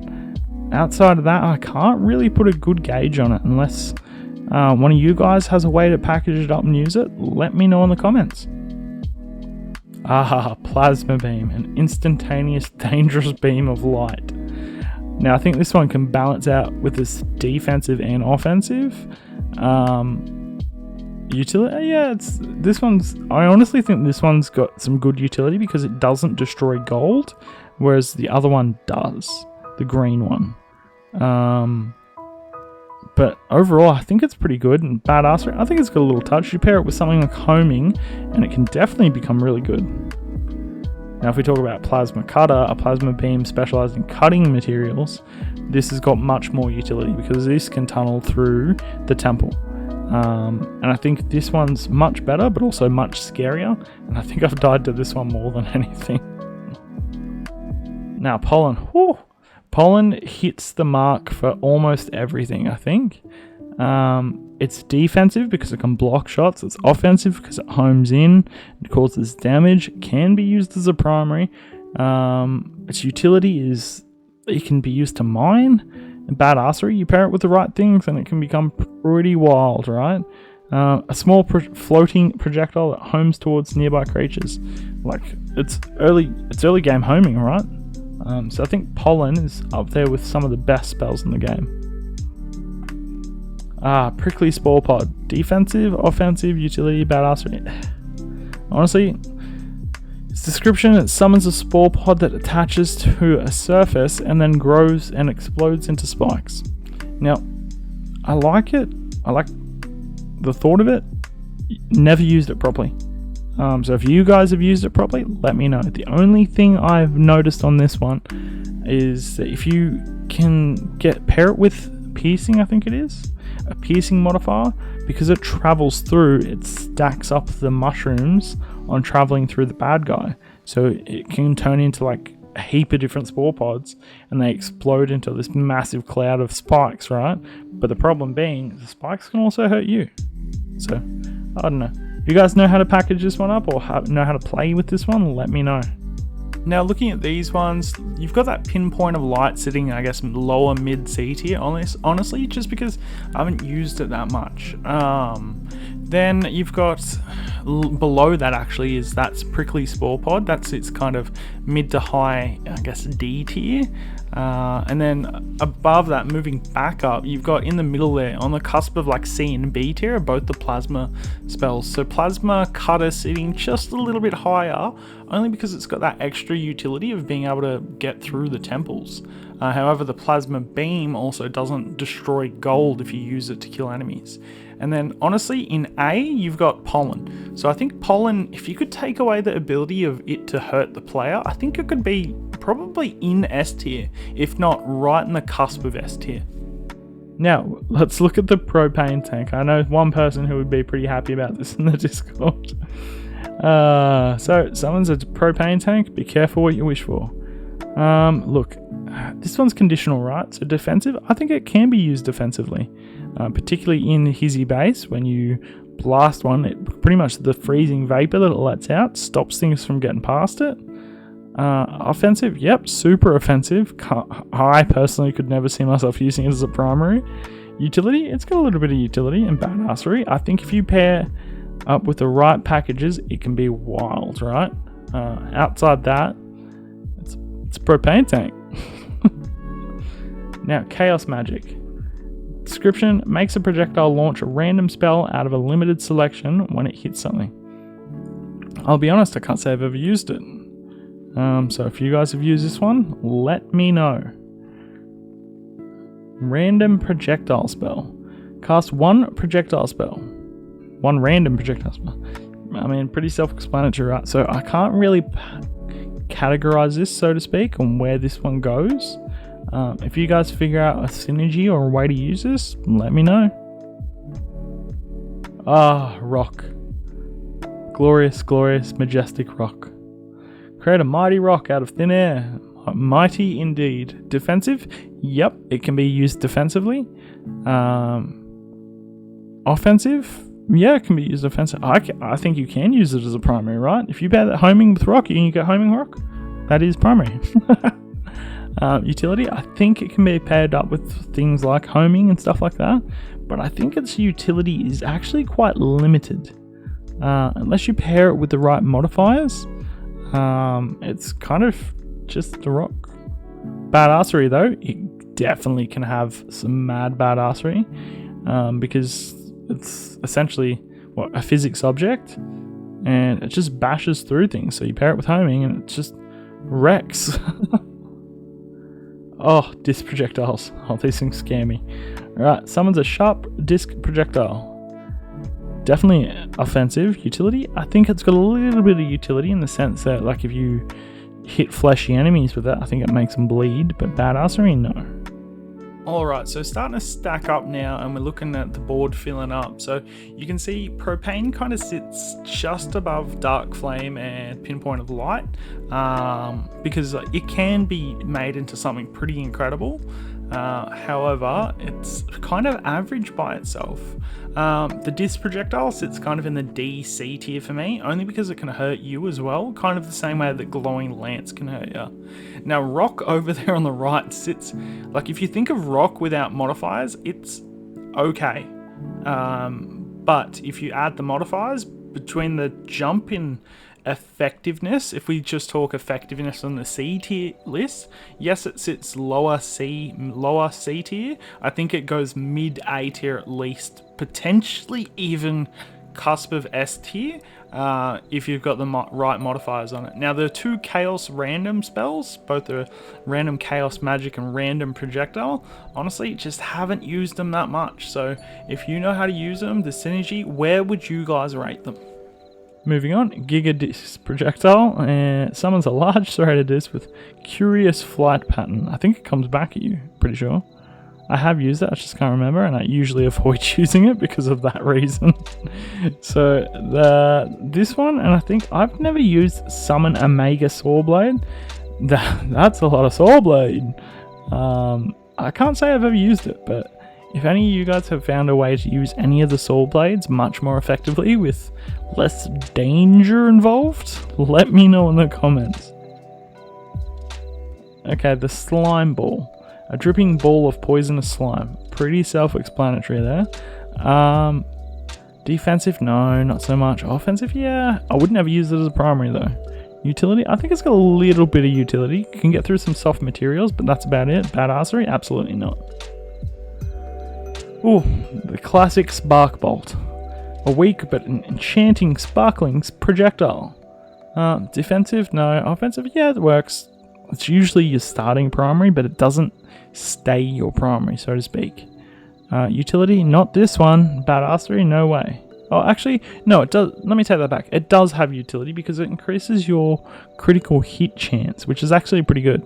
outside of that, I can't really put a good gauge on it unless one of you guys has a way to package it up and use it. Let me know in the comments. Plasma Beam, an instantaneous dangerous beam of light. Now I think this one can balance out with this defensive and offensive utility. Yeah, I honestly think this one's got some good utility because it doesn't destroy gold, whereas the other one does, the green one. But overall, I think it's pretty good. And badassery, I think it's got a little touch. You pair it with something like homing, and it can definitely become really good. Now, if we talk about plasma cutter, a plasma beam specialized in cutting materials, this has got much more utility because this can tunnel through the temple. And I think this one's much better, but also much scarier. And I think I've died to this one more than anything. Now, Pollen. Whew. Pollen hits the mark for almost everything, I think. It's defensive because it can block shots. It's offensive because it homes in. It causes damage. It can be used as a primary. Its utility is it can be used to mine. And badassery, you pair it with the right things and it can become pretty wild, right? A small floating projectile that homes towards nearby creatures. Like, it's early game homing, right? So I think Pollen is up there with some of the best spells in the game. Prickly Spore Pod. Defensive, offensive, utility, badassery. Honestly, its description, it summons a spore pod that attaches to a surface and then grows and explodes into spikes. Now, I like it. I like the thought of it. Never used it properly. So if you guys have used it properly, let me know. The only thing I've noticed on this one is that if you can pair it with piercing, I think it is, a piercing modifier, because it travels through, it stacks up the mushrooms on traveling through the bad guy. So it can turn into like a heap of different spore pods and they explode into this massive cloud of spikes, right? But the problem being, the spikes can also hurt you. So, I don't know. If you guys know how to package this one up or know how to play with this one, let me know. Now, looking at these ones, you've got that pinpoint of light sitting, I guess, lower mid C tier, honestly, just because I haven't used it that much. Then you've got below that actually that's Prickly Spore Pod. That's its kind of mid to high, I guess, D tier. And then above that, moving back up, you've got in the middle there, on the cusp of like C and B tier, are both the plasma spells. So Plasma Cutter sitting just a little bit higher, only because it's got that extra utility of being able to get through the temples. However, the Plasma Beam also doesn't destroy gold if you use it to kill enemies. And then honestly, in A, you've got Pollen. So I think Pollen, if you could take away the ability of it to hurt the player, I think it could be probably in S tier, if not right in the cusp of S tier. Now, let's look at the propane tank. I know one person who would be pretty happy about this in the Discord. So someone's a propane tank. Be careful what you wish for. Look, this one's conditional, right? So defensive, I think it can be used defensively, particularly in Hizzy base. When you blast one, it pretty much the freezing vapor that it lets out stops things from getting past it. Offensive, yep, super offensive. I personally could never see myself using it as a primary. Utility, it's got a little bit of utility and badassery. I think if you pair up with the right packages, it can be wild, right? Outside that, it's a propane tank. Now, Chaos Magic. Description, makes a projectile launch a random spell out of a limited selection when it hits something. I'll be honest, I can't say I've ever used it. So if you guys have used this one, let me know. Random projectile spell. Cast one projectile spell. One random projectile spell. I mean, pretty self-explanatory, right? So I can't really categorize this, so to speak, on where this one goes. If you guys figure out a synergy or a way to use this, let me know. Rock. Glorious, glorious, majestic rock. Create a mighty rock out of thin air. Mighty indeed. Defensive? Yep, it can be used defensively. Offensive? Yeah, it can be used offensive. I think you can use it as a primary, right? If you pair that homing with rock, you can get homing rock. That is primary. Utility, I think it can be paired up with things like homing and stuff like that. But I think its utility is actually quite limited. Unless you pair it with the right modifiers. It's kind of just a rock. Badassery though, it definitely can have some mad badassery, because it's essentially what, a physics object, and it just bashes through things. So you pair it with homing and it just wrecks. Oh, disc projectiles. Oh, these things scare me. Alright, summons a sharp disc projectile. Definitely offensive. Utility? I think it's got a little bit of utility in the sense that, like, if you hit fleshy enemies with it, I think it makes them bleed, but badassery, no. Alright, so starting to stack up now, and we're looking at the board filling up. So you can see propane kind of sits just above dark flame and pinpoint of light, because it can be made into something pretty incredible. However, it's kind of average by itself. The disc projectile sits kind of in the DC tier for me, only because it can hurt you as well, kind of the same way that glowing lance can hurt you. Now, rock over there on the right sits, like, if you think of rock without modifiers, it's okay. But if you add the modifiers between the jump in effectiveness, if we just talk effectiveness on the C tier list, yes, it sits lower C tier. I think it goes mid A tier at least, potentially even cusp of S tier, if you've got the right modifiers on it. Now, there are two chaos random spells, both the random chaos magic and random projectile. Honestly, just haven't used them that much. So if you know how to use them, the synergy, where would you guys rate them? Moving on, Giga Disc Projectile, and summons a large serrated disc with curious flight pattern. I think it comes back at you, pretty sure. I have used it, I just can't remember, and I usually avoid using it because of that reason. So this one, and I think I've never used Summon a Mega Sawblade. That's a lot of Sawblade. I can't say I've ever used it, but if any of you guys have found a way to use any of the Sawblades much more effectively with less danger involved, let me know in the comments. Okay, the Slime Ball. A dripping ball of poisonous slime. Pretty self-explanatory there. Defensive? No, not so much. Offensive? Yeah. I would never use it as a primary though. Utility? I think it's got a little bit of utility. You can get through some soft materials, but that's about it. Badassery? Absolutely not. Ooh, the classic Spark Bolt. A weak but an enchanting sparkling projectile. Defensive? No. Offensive? Yeah, it works. It's usually your starting primary, but it doesn't stay your primary, so to speak. Utility? Not this one. Badassery? No way. Oh, actually, no, it does. Let me take that back. It does have utility because it increases your critical hit chance, which is actually pretty good.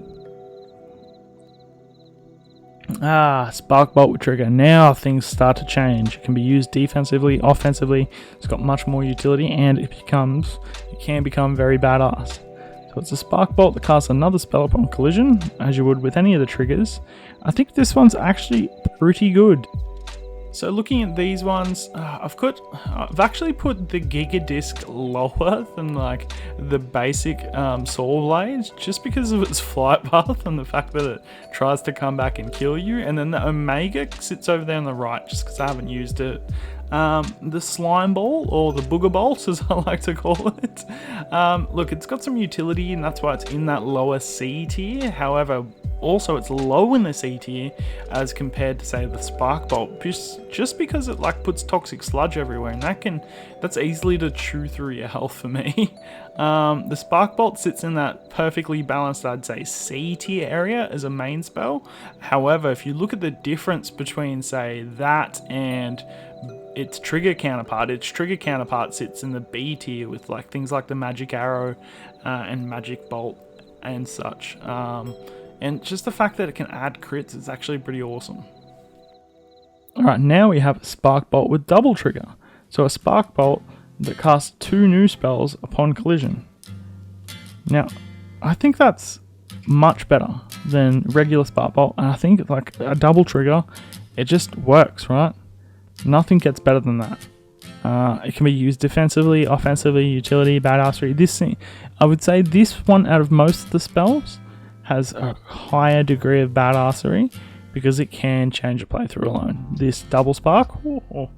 Spark Bolt with trigger. Now things start to change. It can be used defensively, offensively. It's got much more utility, and it can become very badass. So it's a Spark Bolt that casts another spell upon collision, as you would with any of the triggers. I think this one's actually pretty good. So looking at these ones, I've actually put the Giga Disc lower than like the basic Saw Blade, just because of its flight path and the fact that it tries to come back and kill you. And then the Omega sits over there on the right, just because I haven't used it. The Slime Ball, or the Booger Bolt as I like to call it. Look, it's got some utility and that's why it's in that lower C tier. However, also it's low in the C tier as compared to, say, the Spark Bolt, just because it like puts toxic sludge everywhere, and that's easily to chew through your health for me. The Spark Bolt sits in that perfectly balanced, I'd say, C tier area as a main spell. However, if you look at the difference between, say, that and its trigger counterpart sits in the B tier with like things like the Magic Arrow and Magic Bolt and such. And just the fact that it can add crits is actually pretty awesome. Alright, now we have a Spark Bolt with double trigger. So a Spark Bolt that casts 2 new spells upon collision. Now, I think that's much better than regular Spark Bolt, and I think like a double trigger, it just works, right? Nothing gets better than that. It can be used defensively, offensively, utility, badassery. This thing, I would say this one out of most of the spells has a higher degree of badassery because it can change a playthrough alone. This double spark, or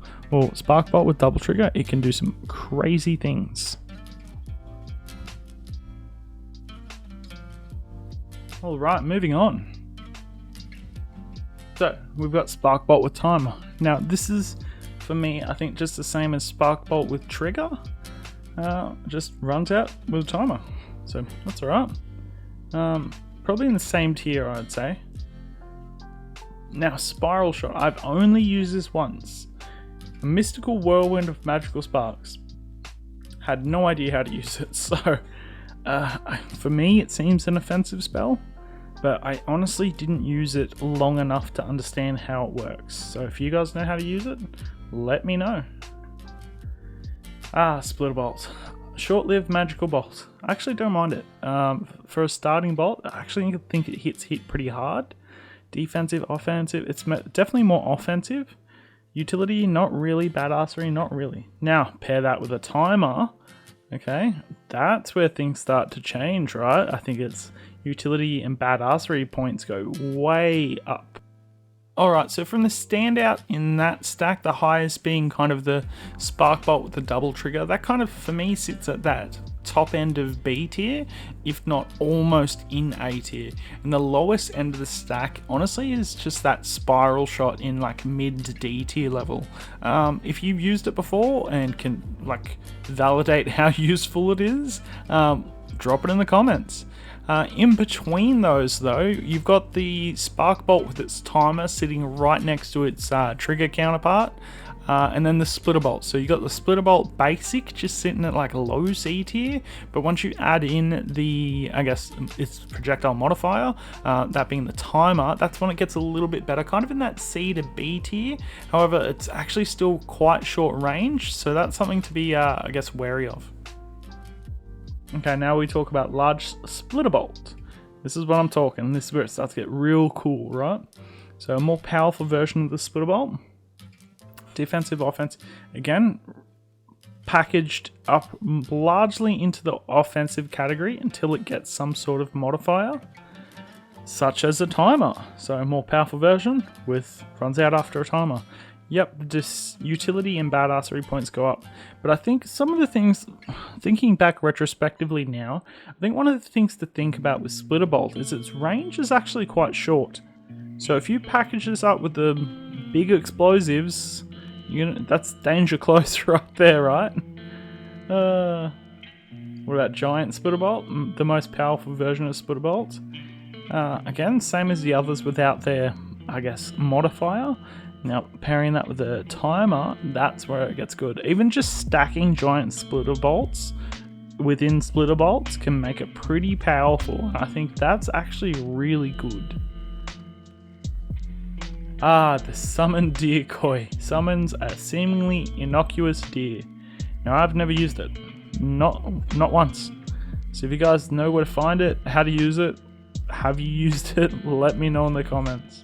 Spark Bolt with double trigger, it can do some crazy things. Alright, moving on. So we've got Sparkbolt with timer. Now this is, for me, I think just the same as Sparkbolt with trigger. Just runs out with a timer. So that's alright. Probably in the same tier, I'd say. Now Spiral Shot, I've only used this once. A mystical whirlwind of magical sparks. Had no idea how to use it, so for me it seems an offensive spell, but I honestly didn't use it long enough to understand how it works. So if you guys know how to use it, let me know. Splitter Bolt. Short-lived magical bolt. I actually don't mind it. For a starting bolt, I actually think it hit pretty hard. Defensive, offensive, it's definitely more offensive. Utility, not really. Badassery, not really. Now, pair that with a timer. Okay, that's where things start to change, right? I think it's utility and badassery points go way up. Alright, so from the standout in that stack, the highest being kind of the Sparkbolt with the double trigger, that kind of, for me, sits at that top end of B tier, if not almost in A tier. And the lowest end of the stack, honestly, is just that Spiral Shot in like mid to D tier level. If you've used it before and can like validate how useful it is, drop it in the comments. In between those though, you've got the Sparkbolt with its timer sitting right next to its trigger counterpart, and then the Splitter Bolt. So you got the Splitter Bolt basic just sitting at like a low C tier, but once you add in the, I guess its projectile modifier, that being the timer, that's when it gets a little bit better, kind of in that C to B tier. However, it's actually still quite short range, so that's something to be, I guess, wary of. Okay, now we talk about large Splitter Bolt. This is what I'm talking. This is where it starts to get real cool, right? So a more powerful version of the Splitter Bolt. Defensive, offense. Again, packaged up largely into the offensive category until it gets some sort of modifier, such as a timer. So a more powerful version with runs out after a timer. Yep, this utility and badassery points go up. But I think some of the things, thinking back retrospectively now, I think one of the things to think about with Splitter Bolt is its range is actually quite short. So if you package this up with the big explosives, that's danger close right there, right? What about giant Splitter Bolt? The most powerful version of Splitter Bolt. Again, same as the others without their, I guess, modifier. Now, pairing that with a timer, that's where it gets good. Even just stacking giant Splitter Bolts within Splitter Bolts can make it pretty powerful. I think that's actually really good. The Summon Decoy. Summons a seemingly innocuous deer. Now, I've never used it. Not once. So if you guys know where to find it, how to use it, have you used it, let me know in the comments.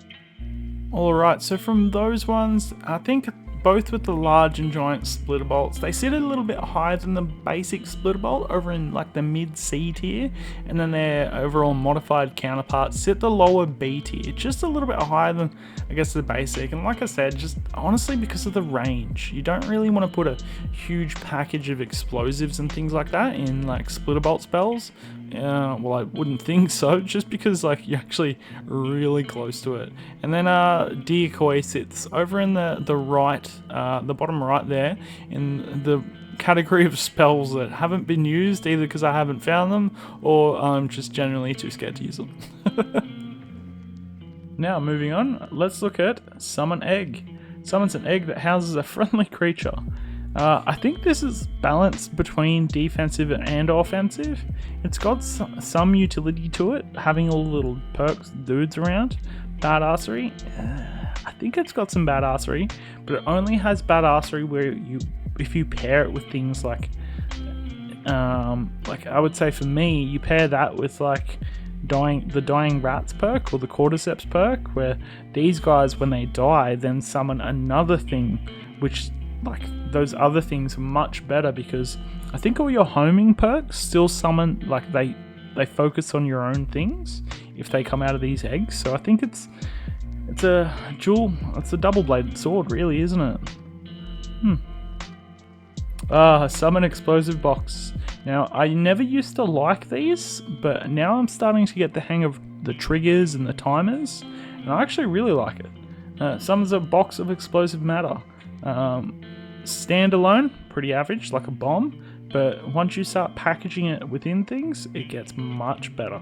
Alright, so from those ones, I think both with the large and giant Splitter Bolts, they sit a little bit higher than the basic Splitter Bolt over in like the mid C tier, and then their overall modified counterparts sit the lower B tier, just a little bit higher than, I guess, the basic. And like I said, just honestly because of the range, you don't really want to put a huge package of explosives and things like that in like Splitter Bolt spells. Well, I wouldn't think so, just because like you're actually really close to it. And then Decoy sits over in the right, the bottom right there, in the category of spells that haven't been used, either because I haven't found them or I'm just generally too scared to use them. Now moving on, let's look at Summon Egg. Summons an egg that houses a friendly creature. I think this is balanced between defensive and offensive. It's got some utility to it, having all the little perks, dudes around. Badassery, I think it's got some badassery, but it only has badassery where if you pair it with things like I would say for me, you pair that with like the Dying Rats perk or the Cordyceps perk, where these guys, when they die, then summon another thing, which like those other things are much better, because I think all your homing perks still summon, like they focus on your own things if they come out of these eggs. So I think it's a double-bladed sword, really, isn't it? Summon Explosive Box. Now, I never used to like these, but now I'm starting to get the hang of the triggers and the timers, and I actually really like it. Summons a box of explosive matter. Standalone, pretty average, like a bomb, but once you start packaging it within things, it gets much better.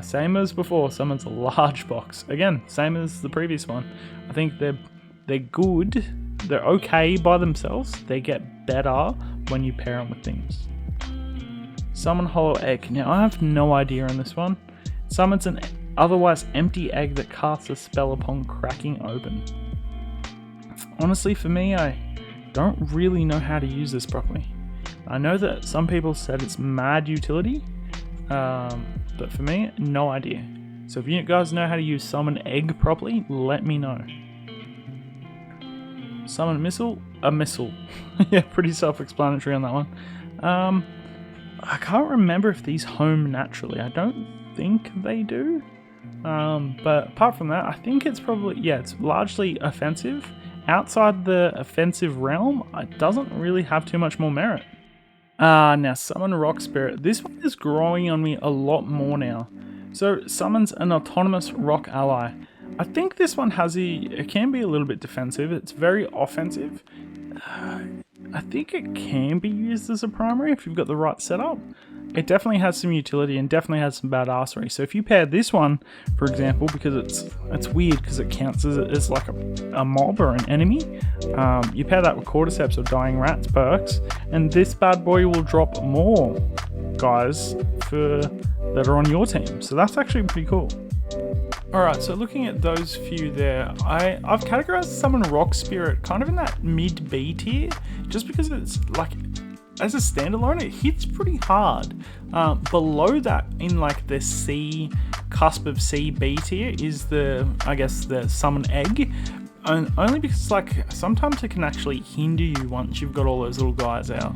Same as before, summons a large box. Again, same as the previous one. I think they're good, they're okay by themselves, they get better when you pair them with things. Summon hollow egg. Now I have no idea on this one. Summons an otherwise empty egg that casts a spell upon cracking open. Honestly, for me, I don't really know how to use this properly. I know that some people said it's mad utility, but for me, no idea. So if you guys know how to use summon egg properly, let me know. Summon missile? A missile. Yeah, pretty self-explanatory on that one. I can't remember if these home naturally. I don't think they do. But apart from that, I think it's probably, yeah, it's largely offensive. Outside the offensive realm, it doesn't really have too much more merit. Now summon Rock Spirit. This one is growing on me a lot more now. So summons an autonomous rock ally. I think this one it can be a little bit defensive. It's very offensive. I think it can be used as a primary if you've got the right setup. It definitely has some utility and definitely has some badassery. So if you pair this one, for example, because it's weird because it counts as like a mob or an enemy, you pair that with Cordyceps or Dying Rats perks, and this bad boy will drop more guys that are on your team. So that's actually pretty cool. Alright, so looking at those few there, I've categorized Summon Rock Spirit kind of in that mid-B tier, just because it's like, as a standalone, it hits pretty hard. Below that, in like the C, cusp of C-B tier, is I guess the Summon Egg. And only because like, sometimes it can actually hinder you once you've got all those little guys out.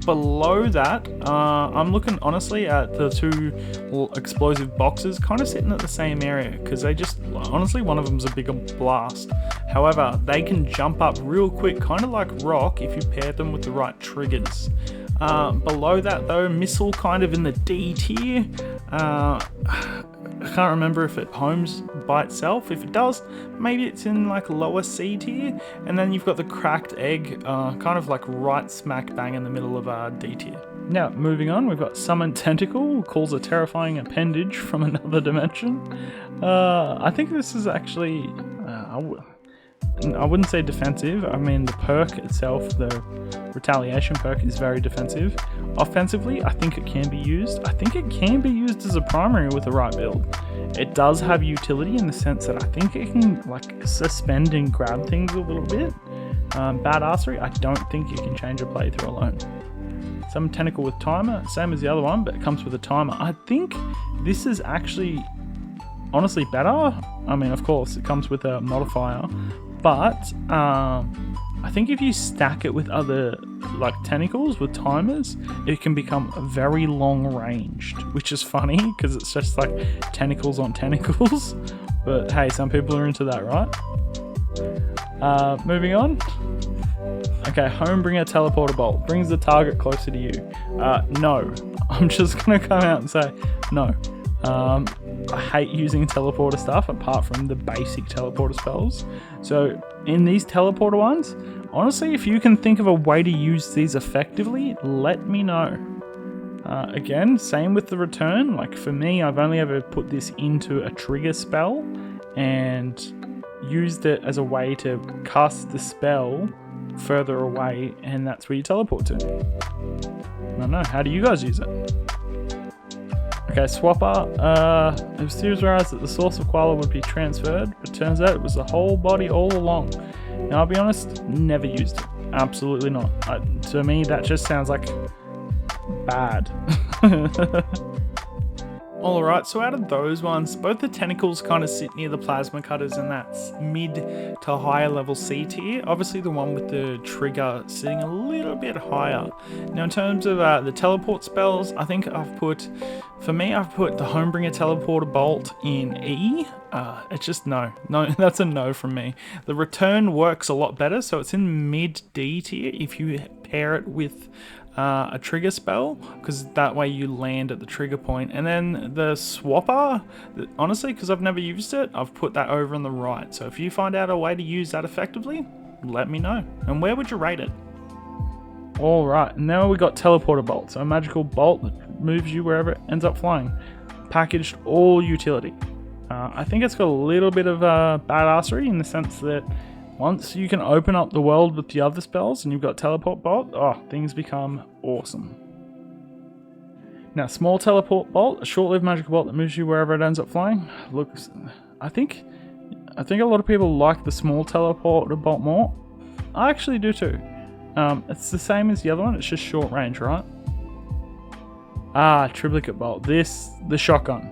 Below that, I'm looking honestly at the two explosive boxes kind of sitting at the same area because they just, honestly, one of them's a bigger blast. However, they can jump up real quick, kind of like rock if you pair them with the right triggers. Below that though, missile kind of in the D tier. I can't remember if it homes by itself. If it does, maybe it's in like lower C tier. And then you've got the cracked egg, kind of like right smack bang in the middle of D tier. Now, moving on, we've got Summon Tentacle, calls a terrifying appendage from another dimension. I think this is actually, I wouldn't say defensive. I mean, the perk itself, the retaliation perk, is very defensive. Offensively, I think it can be used. I think it can be used as a primary with the right build. It does have utility in the sense that I think it can like suspend and grab things a little bit. Badassery, I don't think you can change a playthrough alone. Some Tentacle with timer, same as the other one, but it comes with a timer. I think this is actually honestly better. I mean, of course, it comes with a modifier, but I think if you stack it with other like tentacles with timers, it can become very long ranged, which is funny because it's just like tentacles on tentacles. But hey, some people are into that, right? Moving on. Okay, Homebringer Teleporter Bolt brings the target closer to you. No, I'm just gonna come out and say no. I hate using teleporter stuff apart from the basic teleporter spells. So in these teleporter ones, honestly, if you can think of a way to use these effectively, let me know. Again, same with the return. Like for me, I've only ever put this into a trigger spell and used it as a way to cast the spell further away, and that's where you teleport to. I don't know, how do you guys use it? Okay, Swapper. It was theorized that the source of Koala would be transferred, but turns out it was the whole body all along. Now, I'll be honest, never used it. Absolutely not. To me, that just sounds like bad. Alright, so out of those ones, both the tentacles kind of sit near the plasma cutters in that mid to higher level C tier. Obviously the one with the trigger sitting a little bit higher. Now in terms of the teleport spells, I think I've put the Homebringer Teleporter Bolt in E. It's just no, that's a no from me. The return works a lot better, so it's in mid D tier if you pair it with a trigger spell, because that way you land at the trigger point. And then the swapper, honestly, because I've never used it, I've put that over on the right. So if you find out a way to use that effectively, let me know. And where would you rate it? Alright, now we got Teleporter Bolt, so a magical bolt that moves you wherever it ends up flying. Packaged all utility. I think it's got a little bit of badassery in the sense that once you can open up the world with the other spells and you've got Teleport Bolt, oh, things become awesome. Now, small Teleport Bolt, a short-lived magical bolt that moves you wherever it ends up flying. Looks, I think a lot of people like the small Teleporter Bolt more. I actually do too. It's the same as the other one, it's just short range, right? Triplicate Bolt. The shotgun.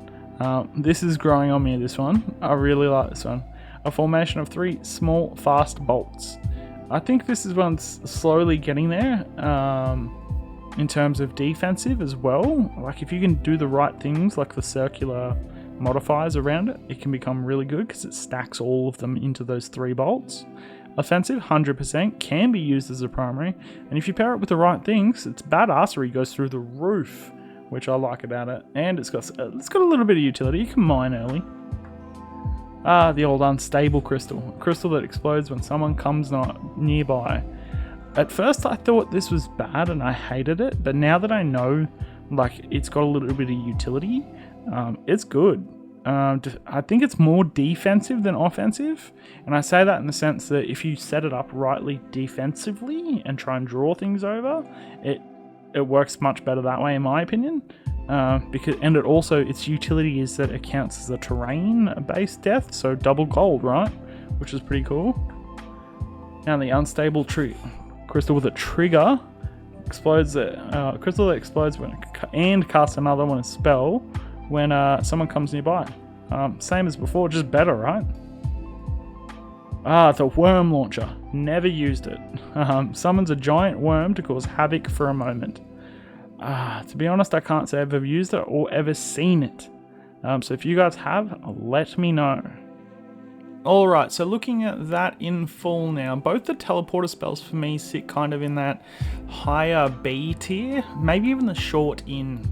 This is growing on me, this one. I really like this one. A formation of 3 small, fast bolts. I think this is one's slowly getting there in terms of defensive as well. Like if you can do the right things, like the circular modifiers around it, it can become really good because it stacks all of them into those 3 bolts. Offensive, 100%, can be used as a primary, and if you pair it with the right things, its badassery goes through the roof, which I like about it. And it's got a little bit of utility. You can mine early. The old unstable crystal. A crystal that explodes when someone comes not nearby. At first I thought this was bad and I hated it, but now that I know like it's got a little bit of utility, it's good. I think it's more defensive than offensive, and I say that in the sense that if you set it up rightly defensively and try and draw things over, it works much better that way in my opinion. And it also, its utility is that it counts as a terrain-based death, so double gold, right? Which is pretty cool. Now the unstable crystal with a trigger explodes. Crystal that explodes and casts another one a spell when someone comes nearby. Same as before, just better, right? The worm launcher. Never used it. Summons a giant worm to cause havoc for a moment. To be honest, I can't say I've ever used it or ever seen it. So if you guys have, let me know. Alright, so looking at that in full now, both the teleporter spells for me sit kind of in that higher B tier, maybe even the short in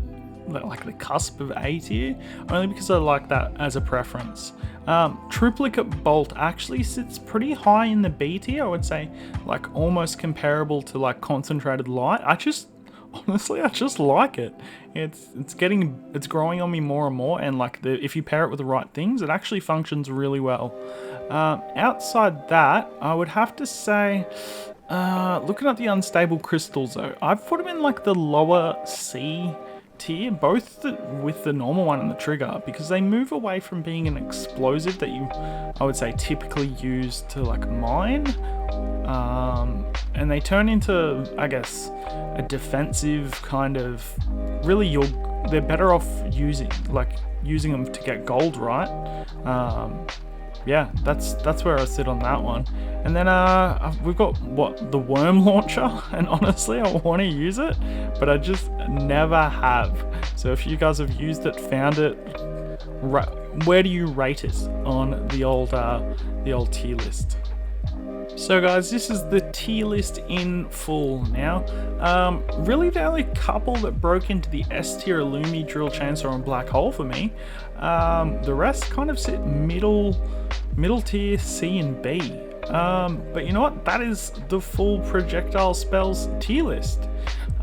like the cusp of A tier, only because I like that as a preference. Triplicate Bolt actually sits pretty high in the B tier, I would say, like almost comparable to like Concentrated Light. Honestly, I just like it. It's growing on me more and more, and like if you pair it with the right things, it actually functions really well. Outside that, I would have to say, looking at the unstable crystals though, I've put them in like the lower C tier, both with the normal one and the trigger, because they move away from being an explosive that I would say typically use to like mine, and they turn into, I guess, a defensive kind of, really they're better off using them to get gold, right? Yeah, that's where I sit on that one. And then we've got the worm launcher, and honestly I want to use it, but I just never have. So if you guys have used it, found it, where do you rate it on the old tier list? So guys, this is the tier list in full now. Really the only couple that broke into the S tier, Illumi, Drill Chainsaw and Black Hole for me. The rest kind of sit middle tier C and B. But you know what? That is the full projectile spells tier list.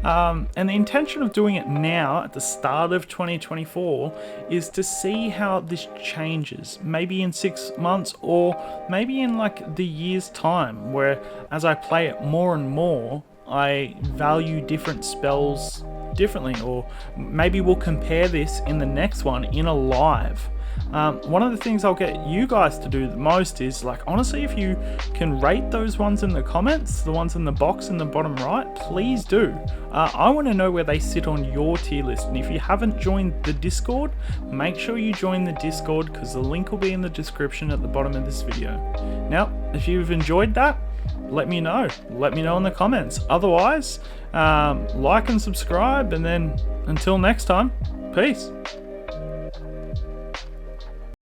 And the intention of doing it now at the start of 2024 is to see how this changes, maybe in 6 months or maybe in like the year's time, where as I play it more and more, I value different spells differently, or maybe we'll compare this in the next one in a live. One of the things I'll get you guys to do the most is, like, honestly, if you can rate those ones in the comments, the ones in the box in the bottom right, please do. I want to know where they sit on your tier list, and if you haven't joined the Discord, make sure you join the Discord, because the link will be in the description at the bottom of this video. Now, if you've enjoyed that, let me know in the comments. Otherwise, like and subscribe, and then until next time, peace.